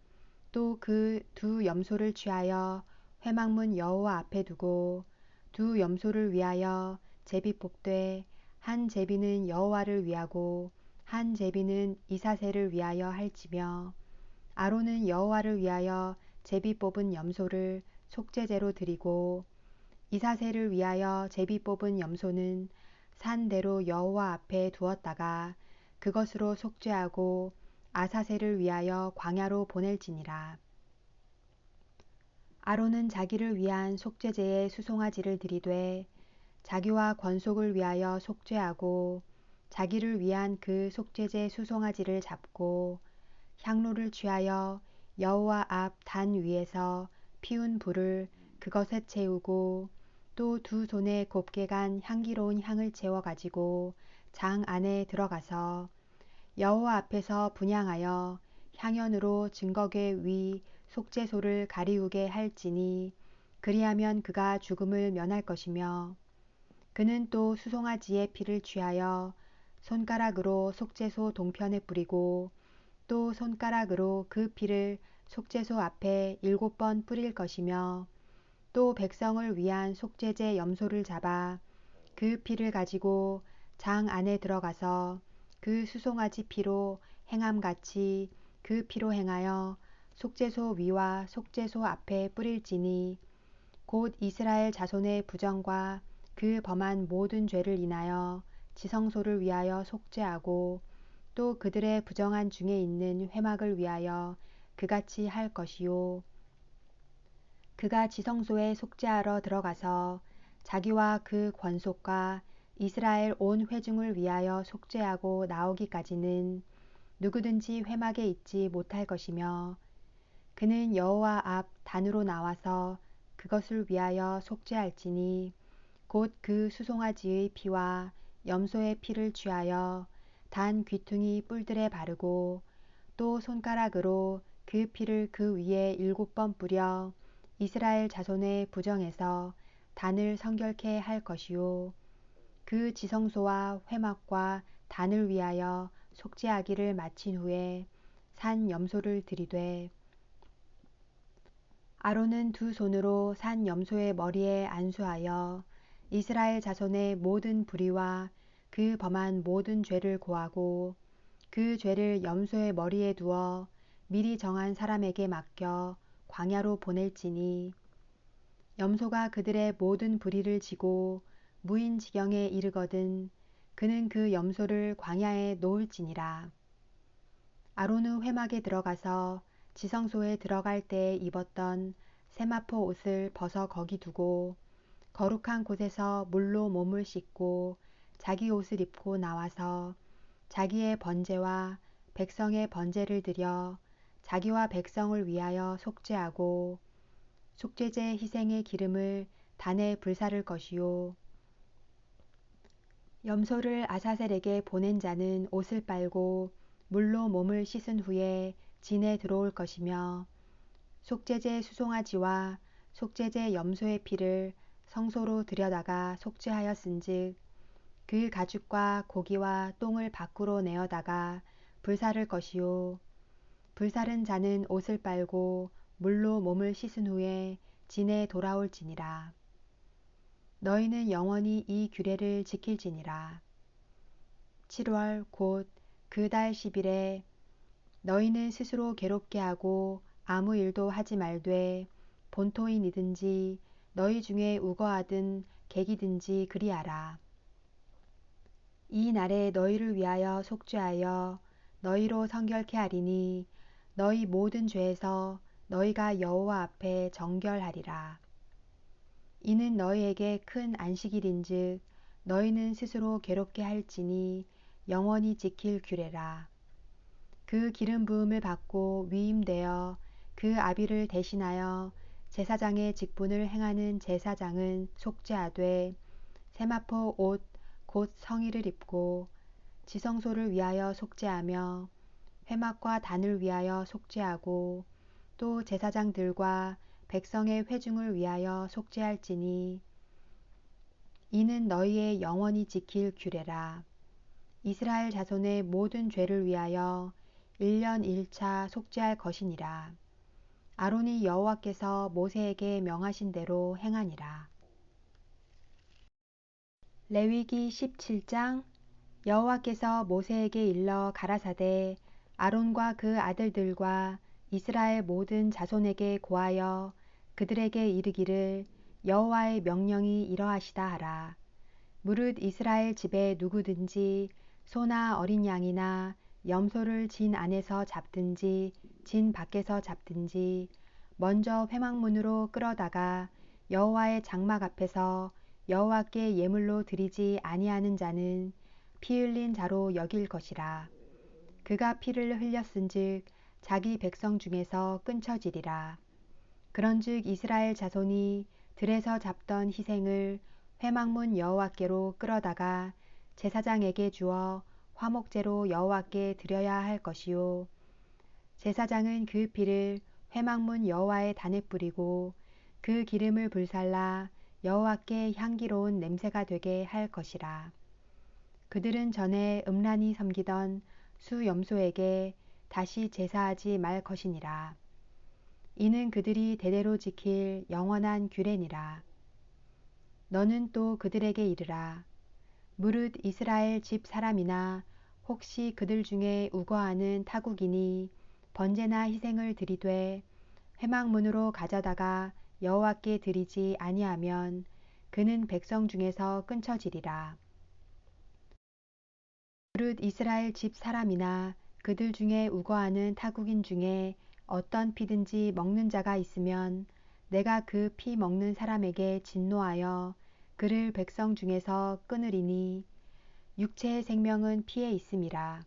또 그 두 염소를 취하여 회막문 여호와 앞에 두고 두 염소를 위하여 제비 뽑되 한 제비는 여호와를 위하고 한 제비는 이사새를 위하여 할지며 아론은 여호와를 위하여 제비 뽑은 염소를 속죄제로 드리고 이사새를 위하여 제비 뽑은 염소는 산대로 여호와 앞에 두었다가 그것으로 속죄하고 아사새를 위하여 광야로 보낼지니라. 아론은 자기를 위한 속죄제에 수송아지를 드리되 자기와 권속을 위하여 속죄하고 자기를 위한 그 속죄제 수송아지를 잡고 향로를 취하여 여호와 앞 단 위에서 피운 불을 그것에 채우고 또 두 손에 곱게 간 향기로운 향을 채워 가지고 장 안에 들어가서 여호와 앞에서 분향하여 향연으로 증거궤 위 속죄소를 가리우게 할지니 그리하면 그가 죽음을 면할 것이며 그는 또 수송아지의 피를 취하여 손가락으로 속죄소 동편에 뿌리고 또 손가락으로 그 피를 속죄소 앞에 7번 뿌릴 것이며 또 백성을 위한 속죄제 염소를 잡아 그 피를 가지고 장 안에 들어가서 그 수송아지 피로 행함같이 그 피로 행하여 속죄소 위와 속죄소 앞에 뿌릴지니 곧 이스라엘 자손의 부정과 그 범한 모든 죄를 인하여 지성소를 위하여 속죄하고 또 그들의 부정한 중에 있는 회막을 위하여 그같이 할 것이요. 그가 지성소에 속죄하러 들어가서 자기와 그 권속과 이스라엘 온 회중을 위하여 속죄하고 나오기까지는 누구든지 회막에 있지 못할 것이며 그는 여호와 앞 단으로 나와서 그것을 위하여 속죄할지니 곧 그 수송아지의 피와 염소의 피를 취하여 단 귀퉁이 뿔들에 바르고 또 손가락으로 그 피를 그 위에 7번 뿌려 이스라엘 자손의 부정에서 단을 성결케 할 것이요. 그 지성소와 회막과 단을 위하여 속죄하기를 마친 후에 산 염소를 드리되 아론은 두 손으로 산 염소의 머리에 안수하여 이스라엘 자손의 모든 불의와 그 범한 모든 죄를 고하고 그 죄를 염소의 머리에 두어 미리 정한 사람에게 맡겨 광야로 보낼지니 염소가 그들의 모든 불의를 지고 무인지경에 이르거든 그는 그 염소를 광야에 놓을지니라. 아론은 회막에 들어가서 지성소에 들어갈 때에 입었던 세마포 옷을 벗어 거기 두고 거룩한 곳에서 물로 몸을 씻고 자기 옷을 입고 나와서 자기의 번제와 백성의 번제를 드려 자기와 백성을 위하여 속죄하고 속죄제 희생의 기름을 단에 불사를 것이요. 염소를 아사셀에게 보낸 자는 옷을 빨고 물로 몸을 씻은 후에 진에 들어올 것이며 속죄제 수송아지와 속죄제 염소의 피를 성소로 들여다가 속죄하였은즉 그 가죽과 고기와 똥을 밖으로 내어다가 불사를 것이요. 불사른 자는 옷을 빨고 물로 몸을 씻은 후에 진에 돌아올지니라. 너희는 영원히 이 규례를 지킬지니라. 7월 곧 그 달 10일에 너희는 스스로 괴롭게 하고 아무 일도 하지 말되 본토인이든지 너희 중에 우거하든 객이든지 그리하라. 이 날에 너희를 위하여 속죄하여 너희로 성결케 하리니 너희 모든 죄에서 너희가 여호와 앞에 정결하리라. 이는 너희에게 큰 안식일인즉 너희는 스스로 괴롭게 할지니 영원히 지킬 규례라. 그 기름 부음을 받고 위임되어 그 아비를 대신하여 제사장의 직분을 행하는 제사장은 속죄하되 세마포 옷 곧 성의를 입고 지성소를 위하여 속죄하며 회막과 단을 위하여 속죄하고 또 제사장들과 백성의 회중을 위하여 속죄할지니 이는 너희의 영원히 지킬 규례라. 이스라엘 자손의 모든 죄를 위하여 1년 1차 속죄할 것이니라. 아론이 여호와께서 모세에게 명하신 대로 행하니라. 레위기 17장. 여호와께서 모세에게 일러 가라사대 아론과 그 아들들과 이스라엘 모든 자손에게 고하여 그들에게 이르기를 여호와의 명령이 이러하시다 하라. 무릇 이스라엘 집에 누구든지 소나 어린 양이나 염소를 진 안에서 잡든지 진 밖에서 잡든지 먼저 회막문으로 끌어다가 여호와의 장막 앞에서 여호와께 예물로 드리지 아니하는 자는 피 흘린 자로 여길 것이라. 그가 피를 흘렸은즉 자기 백성 중에서 끊쳐지리라. 그런즉 이스라엘 자손이 들에서 잡던 희생을 회막문 여호와께로 끌어다가 제사장에게 주어 화목제로 여호와께 드려야 할 것이요 제사장은 그 피를 회막문 여호와의 단에 뿌리고 그 기름을 불살라 여호와께 향기로운 냄새가 되게 할 것이라. 그들은 전에 음란히 섬기던 수 염소에게 다시 제사하지 말 것이니라. 이는 그들이 대대로 지킬 영원한 규례니라. 너는 또 그들에게 이르라. 무릇 이스라엘 집 사람이나 혹시 그들 중에 우거하는 타국인이 번제나 희생을 드리되 회막문으로 가져다가 여호와께 드리지 아니하면 그는 백성 중에서 끊쳐지리라. 무릇 이스라엘 집 사람이나 그들 중에 우거하는 타국인 중에 어떤 피든지 먹는 자가 있으면 내가 그 피 먹는 사람에게 진노하여 그를 백성 중에서 끊으리니 육체의 생명은 피에 있음이라.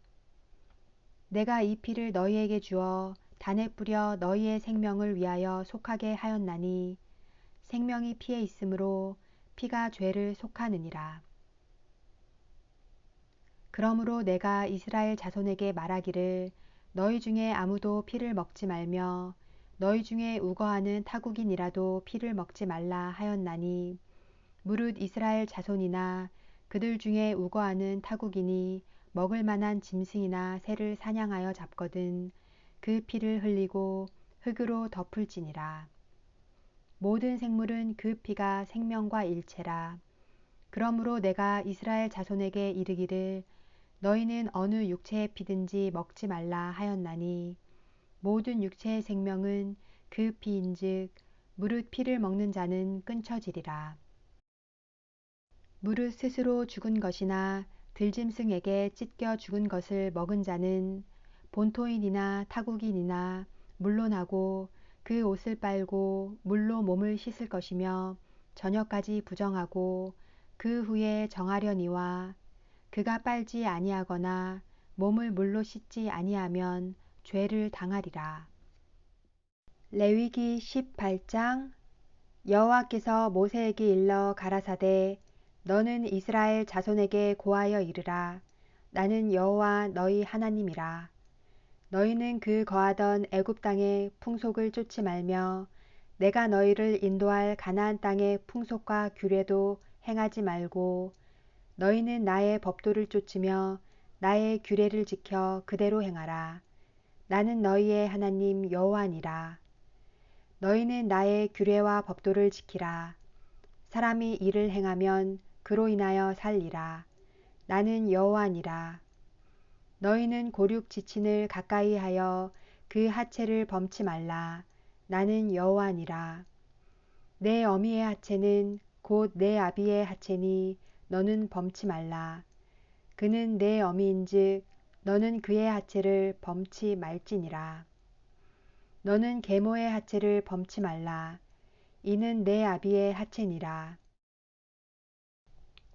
내가 이 피를 너희에게 주어 단에 뿌려 너희의 생명을 위하여 속하게 하였나니 생명이 피에 있으므로 피가 죄를 속하느니라. 그러므로 내가 이스라엘 자손에게 말하기를 너희 중에 아무도 피를 먹지 말며 너희 중에 우거하는 타국인이라도 피를 먹지 말라 하였나니 무릇 이스라엘 자손이나 그들 중에 우거하는 타국인이 먹을 만한 짐승이나 새를 사냥하여 잡거든 그 피를 흘리고 흙으로 덮을지니라. 모든 생물은 그 피가 생명과 일체라. 그러므로 내가 이스라엘 자손에게 이르기를 너희는 어느 육체의 피든지 먹지 말라 하였나니 모든 육체의 생명은 그 피인즉 무릇 피를 먹는 자는 끊쳐지리라. 무릇 스스로 죽은 것이나 들짐승에게 찢겨 죽은 것을 먹은 자는 본토인이나 타국인이나 물론하고 그 옷을 빨고 물로 몸을 씻을 것이며 저녁까지 부정하고 그 후에 정하려니와 그가 빨지 아니하거나 몸을 물로 씻지 아니하면 죄를 당하리라. 레위기 18장. 여호와께서 모세에게 일러 가라사대 너는 이스라엘 자손에게 고하여 이르라. 나는 여호와 너희 하나님이라. 너희는 그 거하던 애굽 땅의 풍속을 쫓지 말며 내가 너희를 인도할 가나안 땅의 풍속과 규례도 행하지 말고 너희는 나의 법도를 쫓으며 나의 규례를 지켜 그대로 행하라. 나는 너희의 하나님 여호와니라. 너희는 나의 규례와 법도를 지키라. 사람이 이를 행하면 그로 인하여 살리라. 나는 여호와니라. 너희는 고륙 지친을 가까이 하여 그 하체를 범치 말라. 나는 여호와니라. 내 어미의 하체는 곧 내 아비의 하체니 너는 범치 말라. 그는 내 어미인즉 너는 그의 하체를 범치 말지니라. 너는 계모의 하체를 범치 말라. 이는 내 아비의 하체니라.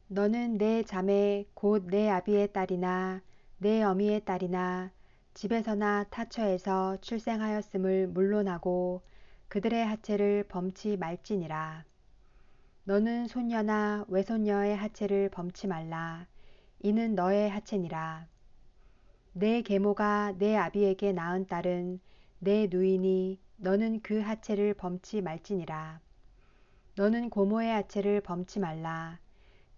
너는 내 자매 곧 내 아비의 딸이나 내 어미의 딸이나 집에서나 타처에서 출생하였음을 물론하고 그들의 하체를 범치 말지니라. 너는 손녀나 외손녀의 하체를 범치 말라. 이는 너의 하체니라. 내 계모가 내 아비에게 낳은 딸은 내 누이니 너는 그 하체를 범치 말지니라. 너는 고모의 하체를 범치 말라.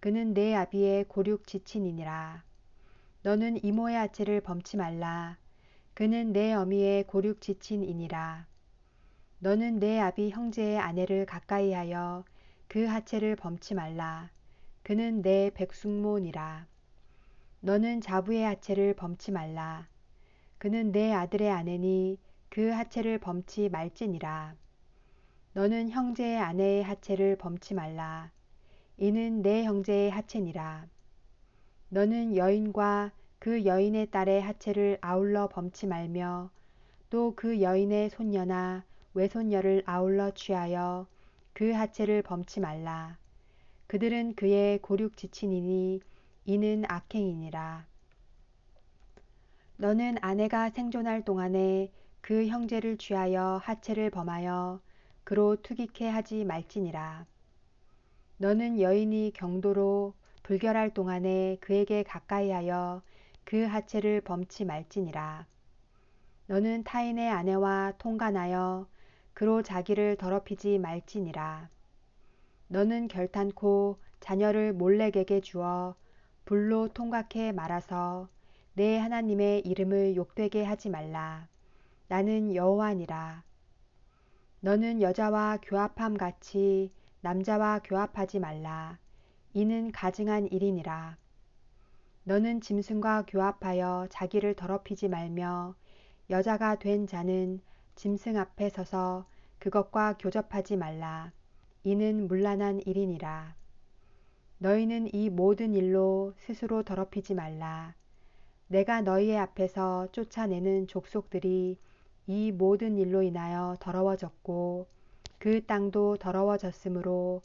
그는 내 아비의 고륙 지친이니라. 너는 이모의 하체를 범치 말라. 그는 내 어미의 고륙 지친이니라. 너는 내 아비 형제의 아내를 가까이 하여 그 하체를 범치 말라. 그는 내 백숙모니라. 너는 자부의 하체를 범치 말라. 그는 내 아들의 아내니 그 하체를 범치 말지니라. 너는 형제의 아내의 하체를 범치 말라. 이는 내 형제의 하체니라. 너는 여인과 그 여인의 딸의 하체를 아울러 범치 말며 또 그 여인의 손녀나 외손녀를 아울러 취하여 그 하체를 범치 말라. 그들은 그의 고륙지친이니 이는 악행이니라. 너는 아내가 생존할 동안에 그 형제를 취하여 하체를 범하여 그로 투기케 하지 말지니라. 너는 여인이 경도로 불결할 동안에 그에게 가까이하여 그 하체를 범치 말지니라. 너는 타인의 아내와 통간하여 그로 자기를 더럽히지 말지니라. 너는 결탄코 자녀를 몰렉에게 주어 불로 통각해 말아서 내 하나님의 이름을 욕되게 하지 말라. 나는 여호와니라. 너는 여자와 교합함 같이 남자와 교합하지 말라. 이는 가증한 일이니라. 너는 짐승과 교합하여 자기를 더럽히지 말며 여자가 된 자는 짐승 앞에 서서 그것과 교접하지 말라. 이는 문란한 일이니라. 너희는 이 모든 일로 스스로 더럽히지 말라. 내가 너희의 앞에서 쫓아내는 족속들이 이 모든 일로 인하여 더러워졌고 그 땅도 더러워졌으므로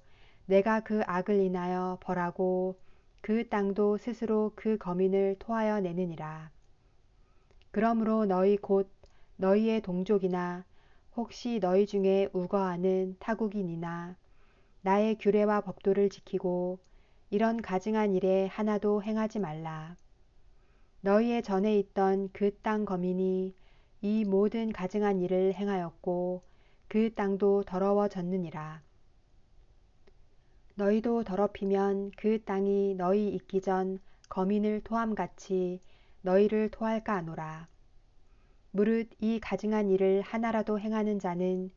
내가 그 악을 인하여 벌하고 그 땅도 스스로 그 거민을 토하여 내느니라. 그러므로 너희 곧 너희의 동족이나 혹시 너희 중에 우거하는 타국인이나 나의 규례와 법도를 지키고 이런 가증한 일에 하나도 행하지 말라. 너희의 전에 있던 그 땅 거민이 이 모든 가증한 일을 행하였고 그 땅도 더러워졌느니라. 너희도 더럽히면 그 땅이 너희 있기 전 거민을 토함같이 너희를 토할까 하노라. 무릇 이 가증한 일을 하나라도 행하는 자는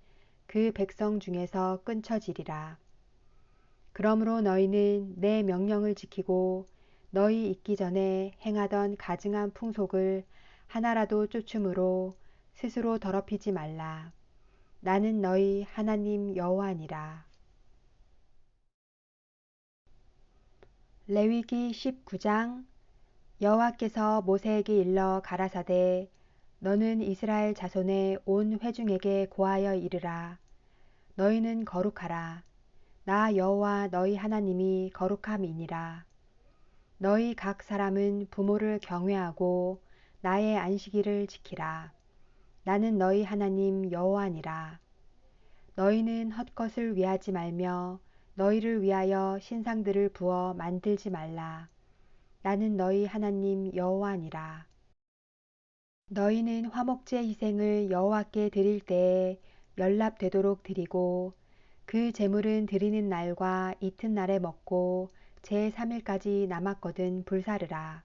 그 백성 중에서 끊쳐지리라. 그러므로 너희는 내 명령을 지키고 너희 있기 전에 행하던 가증한 풍속을 하나라도 쫓음으로 스스로 더럽히지 말라. 나는 너희 하나님 여호와니라. 레위기 19장. 여호와께서 모세에게 일러 가라사대 너는 이스라엘 자손의 온 회중에게 고하여 이르라. 너희는 거룩하라. 나 여호와 너희 하나님이 거룩함이니라. 너희 각 사람은 부모를 경외하고 나의 안식일을 지키라. 나는 너희 하나님 여호와니라. 너희는 헛것을 위하지 말며 너희를 위하여 신상들을 부어 만들지 말라. 나는 너희 하나님 여호와니라. 너희는 화목제 희생을 여호와께 드릴 때에 연납되도록 드리고 그 제물은 드리는 날과 이튿날에 먹고 제3일까지 남았거든 불사르라.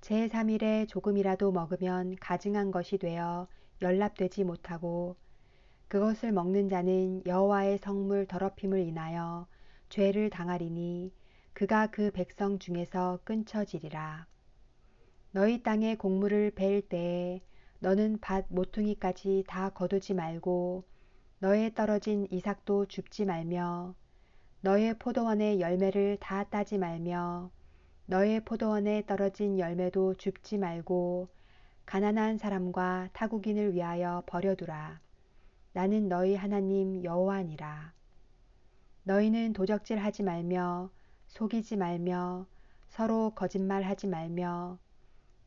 제3일에 조금이라도 먹으면 가증한 것이 되어 연납되지 못하고 그것을 먹는 자는 여호와의 성물 더럽힘을 인하여 죄를 당하리니 그가 그 백성 중에서 끊쳐지리라. 너희 땅에 곡물을 벨 때에 너는 밭 모퉁이까지 다 거두지 말고 너의 떨어진 이삭도 줍지 말며 너의 포도원의 열매를 다 따지 말며 너의 포도원에 떨어진 열매도 줍지 말고 가난한 사람과 타국인을 위하여 버려두라. 나는 너희 하나님 여호와니라. 너희는 도적질하지 말며 속이지 말며 서로 거짓말하지 말며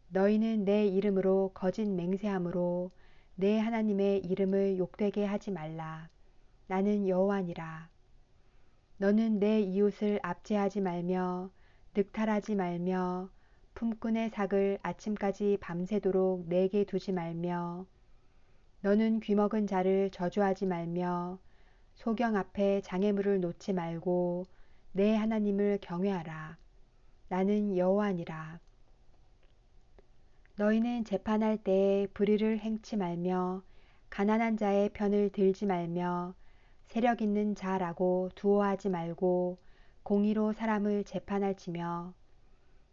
너희는 내 이름으로 거짓 맹세함으로 내 하나님의 이름을 욕되게 하지 말라. 나는 여호와니라. 너는 내 이웃을 압제하지 말며 늑탈하지 말며 품꾼의 삭을 아침까지 밤새도록 내게 두지 말며 너는 귀먹은 자를 저주하지 말며 소경 앞에 장애물을 놓지 말고 내 하나님을 경외하라. 나는 여호와니라. 너희는 재판할 때에 불의를 행치 말며 가난한 자의 편을 들지 말며 세력 있는 자라고 두어하지 말고 공의로 사람을 재판할지며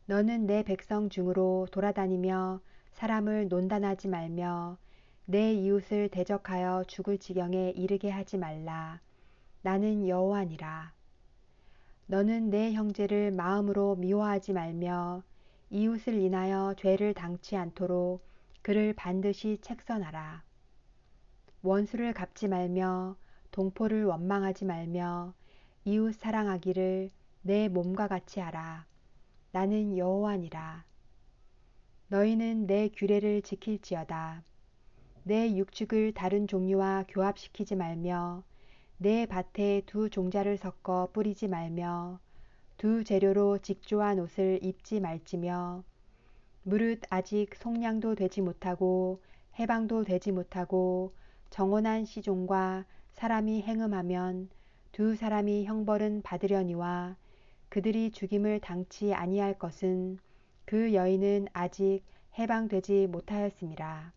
너는 내 백성 중으로 돌아다니며 사람을 논단하지 말며 내 이웃을 대적하여 죽을 지경에 이르게 하지 말라. 나는 여호와니라. 너는 내 형제를 마음으로 미워하지 말며 이웃을 인하여 죄를 당치 않도록 그를 반드시 책선하라. 원수를 갚지 말며 동포를 원망하지 말며 이웃 사랑하기를 내 몸과 같이 하라. 나는 여호와니라. 너희는 내 규례를 지킬지어다. 내 육축을 다른 종류와 교합시키지 말며 내 밭에 두 종자를 섞어 뿌리지 말며 두 재료로 직조한 옷을 입지 말지며 무릇 아직 속량도 되지 못하고 해방도 되지 못하고 정혼한 시종과 사람이 행음하면 두 사람이 형벌은 받으려니와 그들이 죽임을 당치 아니할 것은 그 여인은 아직 해방되지 못하였음이라.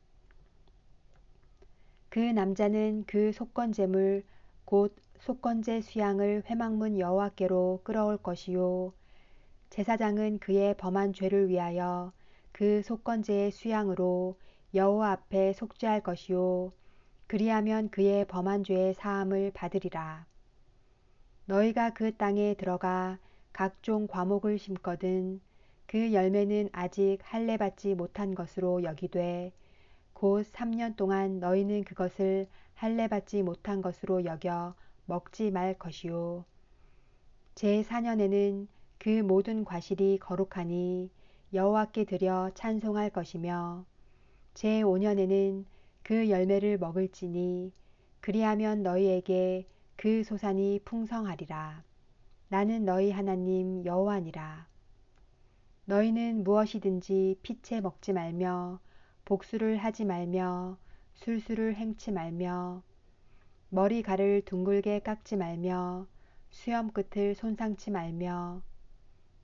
그 남자는 그 속건제물 곧 속건제 수양을 회막문 여호와께로 끌어올 것이요 제사장은 그의 범한 죄를 위하여 그 속건제의 수양으로 여호와 앞에 속죄할 것이요 그리하면 그의 범한 죄의 사함을 받으리라. 너희가 그 땅에 들어가 각종 과목을 심거든 그 열매는 아직 할례 받지 못한 것으로 여기되 곧 3년 동안 너희는 그것을 할례 받지 못한 것으로 여겨 먹지 말 것이요 제4년에는 그 모든 과실이 거룩하니 여호와께 드려 찬송할 것이며 제5년에는 그 열매를 먹을지니 그리하면 너희에게 그 소산이 풍성하리라. 나는 너희 하나님 여호와니라. 너희는 무엇이든지 피채 먹지 말며 복수를 하지 말며 술수를 행치 말며 머리가를 둥글게 깎지 말며 수염 끝을 손상치 말며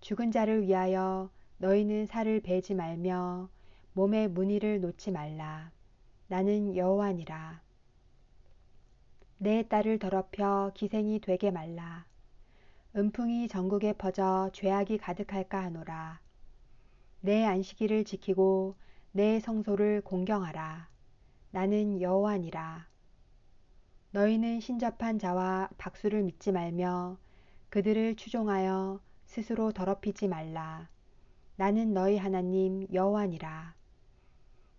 죽은 자를 위하여 너희는 살을 베지 말며 몸에 문의를 놓지 말라. 나는 여호와니라. 내 딸을 더럽혀 기생이 되게 말라. 음풍이 전국에 퍼져 죄악이 가득할까 하노라. 내 안식일을 지키고 내 성소를 공경하라. 나는 여호와니라. 너희는 신접한 자와 박수를 믿지 말며 그들을 추종하여 스스로 더럽히지 말라. 나는 너희 하나님 여호와니라.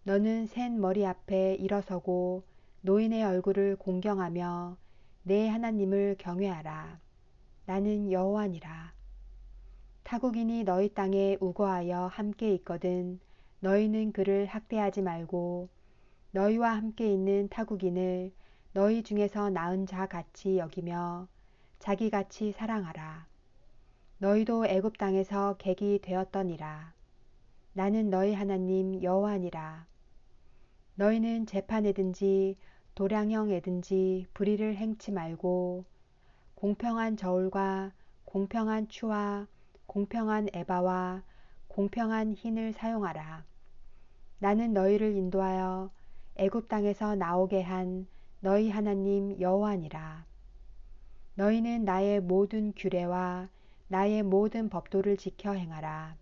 너는 센 머리 앞에 일어서고 노인의 얼굴을 공경하며 내 하나님을 경외하라. 나는 여호와니라. 타국인이 너희 땅에 우거하여 함께 있거든 너희는 그를 학대하지 말고 너희와 함께 있는 타국인을 너희 중에서 나은 자 같이 여기며 자기같이 사랑하라. 너희도 애굽 땅에서 객이 되었더니라. 나는 너희 하나님 여호와니라. 너희는 재판에든지 도량형에든지 불의를 행치 말고 공평한 저울과 공평한 추와 공평한 에바와 공평한 흰을 사용하라. 나는 너희를 인도하여 애굽 땅에서 나오게 한 너희 하나님 여호와니라. 너희는 나의 모든 규례와 나의 모든 법도를 지켜 행하라.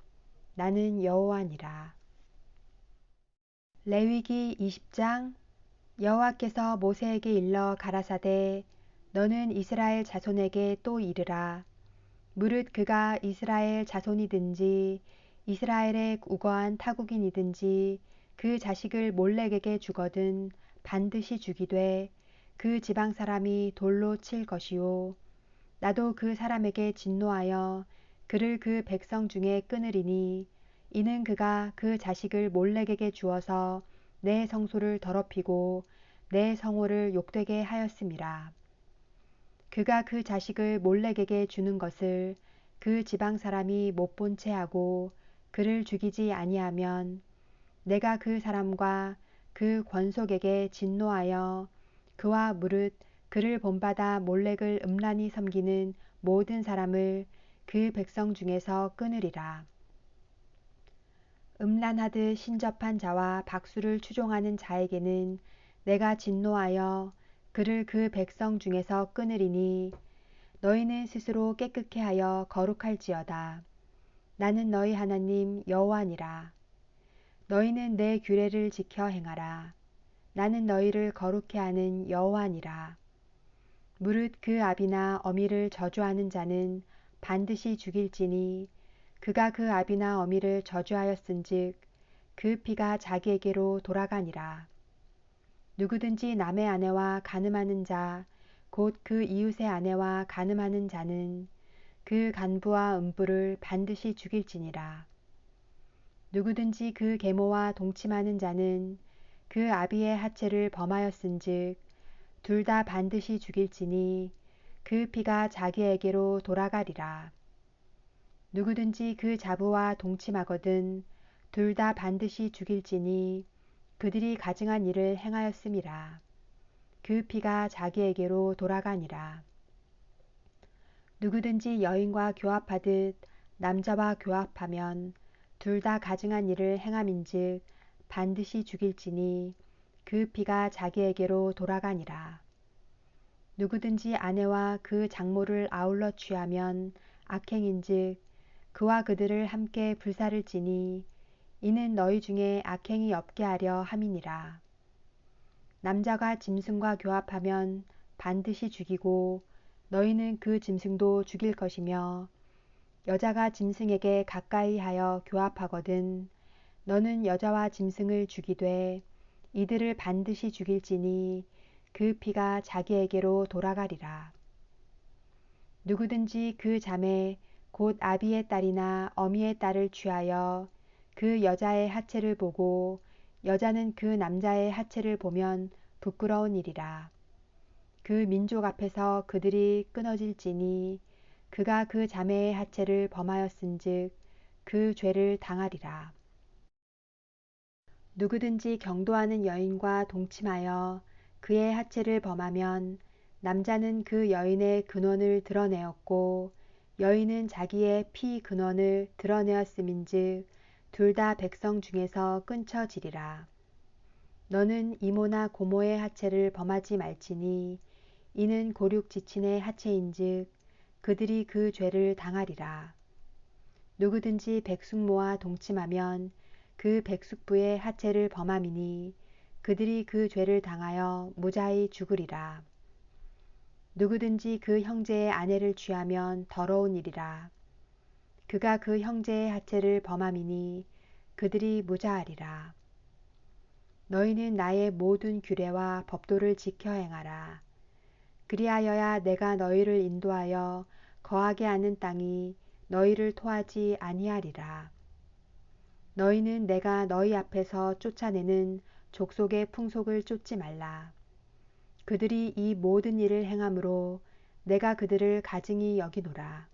나는 여호와니라. 레위기 20장. 여호와께서 모세에게 일러 가라사대 너는 이스라엘 자손에게 또 이르라. 무릇 그가 이스라엘 자손이든지 이스라엘에 우거한 타국인이든지 그 자식을 몰렉에게 주거든 반드시 죽이되 그 지방 사람이 돌로 칠 것이요 나도 그 사람에게 진노하여 그를 그 백성 중에 끊으리니 이는 그가 그 자식을 몰렉에게 주어서 내 성소를 더럽히고 내 성호를 욕되게 하였음이라. 그가 그 자식을 몰렉에게 주는 것을 그 지방 사람이 못 본 채 하고 그를 죽이지 아니하면 내가 그 사람과 그 권속에게 진노하여 그와 무릇 그를 본받아 몰렉을 음란히 섬기는 모든 사람을 그 백성 중에서 끊으리라. 음란하듯 신접한 자와 박수를 추종하는 자에게는 내가 진노하여 그를 그 백성 중에서 끊으리니 너희는 스스로 깨끗게 하여 거룩할지어다. 나는 너희 하나님 여호와니라. 너희는 내 규례를 지켜 행하라. 나는 너희를 거룩해 하는 여호와니라. 무릇 그 아비나 어미를 저주하는 자는 반드시 죽일지니 그가 그 아비나 어미를 저주하였은즉 그 피가 자기에게로 돌아가니라. 누구든지 남의 아내와 간음하는 자 곧 그 이웃의 아내와 간음하는 자는 그 간부와 음부를 반드시 죽일지니라. 누구든지 그 계모와 동침하는 자는 그 아비의 하체를 범하였은즉 둘 다 반드시 죽일지니 그 피가 자기에게로 돌아가리라. 누구든지 그 자부와 동침하거든 둘 다 반드시 죽일지니 그들이 가증한 일을 행하였음이라. 그 피가 자기에게로 돌아가니라. 누구든지 여인과 교합하듯 남자와 교합하면 둘 다 가증한 일을 행함인즉 반드시 죽일지니 그 피가 자기에게로 돌아가니라. 누구든지 아내와 그 장모를 아울러 취하면 악행인즉 그와 그들을 함께 불사를지니 이는 너희 중에 악행이 없게 하려 함이니라. 남자가 짐승과 교합하면 반드시 죽이고 너희는 그 짐승도 죽일 것이며 여자가 짐승에게 가까이 하여 교합하거든 너는 여자와 짐승을 죽이되 이들을 반드시 죽일지니 그 피가 자기에게로 돌아가리라. 누구든지 그 자매 곧 아비의 딸이나 어미의 딸을 취하여 그 여자의 하체를 보고 여자는 그 남자의 하체를 보면 부끄러운 일이라. 그 민족 앞에서 그들이 끊어질지니 그가 그 자매의 하체를 범하였은즉 그 죄를 당하리라. 누구든지 경도하는 여인과 동침하여 그의 하체를 범하면 남자는 그 여인의 근원을 드러내었고 여인은 자기의 피 근원을 드러내었음인즉 둘 다 백성 중에서 끊쳐지리라. 너는 이모나 고모의 하체를 범하지 말지니 이는 고륙지친의 하체인즉 그들이 그 죄를 당하리라. 누구든지 백숙모와 동침하면 그 백숙부의 하체를 범함이니 그들이 그 죄를 당하여 무자히 죽으리라. 누구든지 그 형제의 아내를 취하면 더러운 일이라. 그가 그 형제의 하체를 범함이니 그들이 무자하리라. 너희는 나의 모든 규례와 법도를 지켜 행하라. 그리하여야 내가 너희를 인도하여 거하게 하는 땅이 너희를 토하지 아니하리라. 너희는 내가 너희 앞에서 쫓아내는 족속의 풍속을 쫓지 말라. 그들이 이 모든 일을 행함으로 내가 그들을 가증히 여기노라.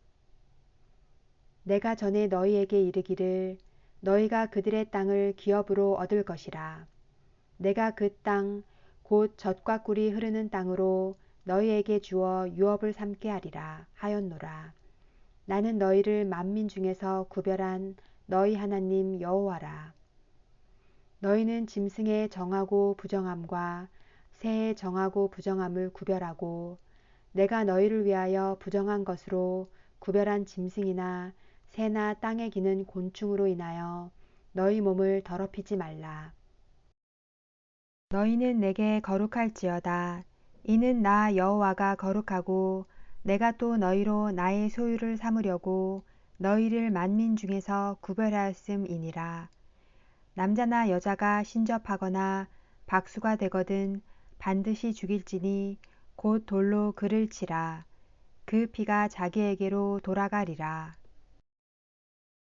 내가 전에 너희에게 이르기를 너희가 그들의 땅을 기업으로 얻을 것이라. 내가 그 땅 곧 젖과 꿀이 흐르는 땅으로 너희에게 주어 유업을 삼게 하리라 하였노라. 나는 너희를 만민 중에서 구별한 너희 하나님 여호와라. 너희는 짐승의 정하고 부정함과 새의 정하고 부정함을 구별하고 내가 너희를 위하여 부정한 것으로 구별한 짐승이나 새나 땅에 기는 곤충으로 인하여 너희 몸을 더럽히지 말라. 너희는 내게 거룩할지어다. 이는 나 여호와가 거룩하고 내가 또 너희로 나의 소유를 삼으려고 너희를 만민 중에서 구별하였음이니라. 남자나 여자가 신접하거나 박수가 되거든 반드시 죽일지니 곧 돌로 그를 치라. 그 피가 자기에게로 돌아가리라.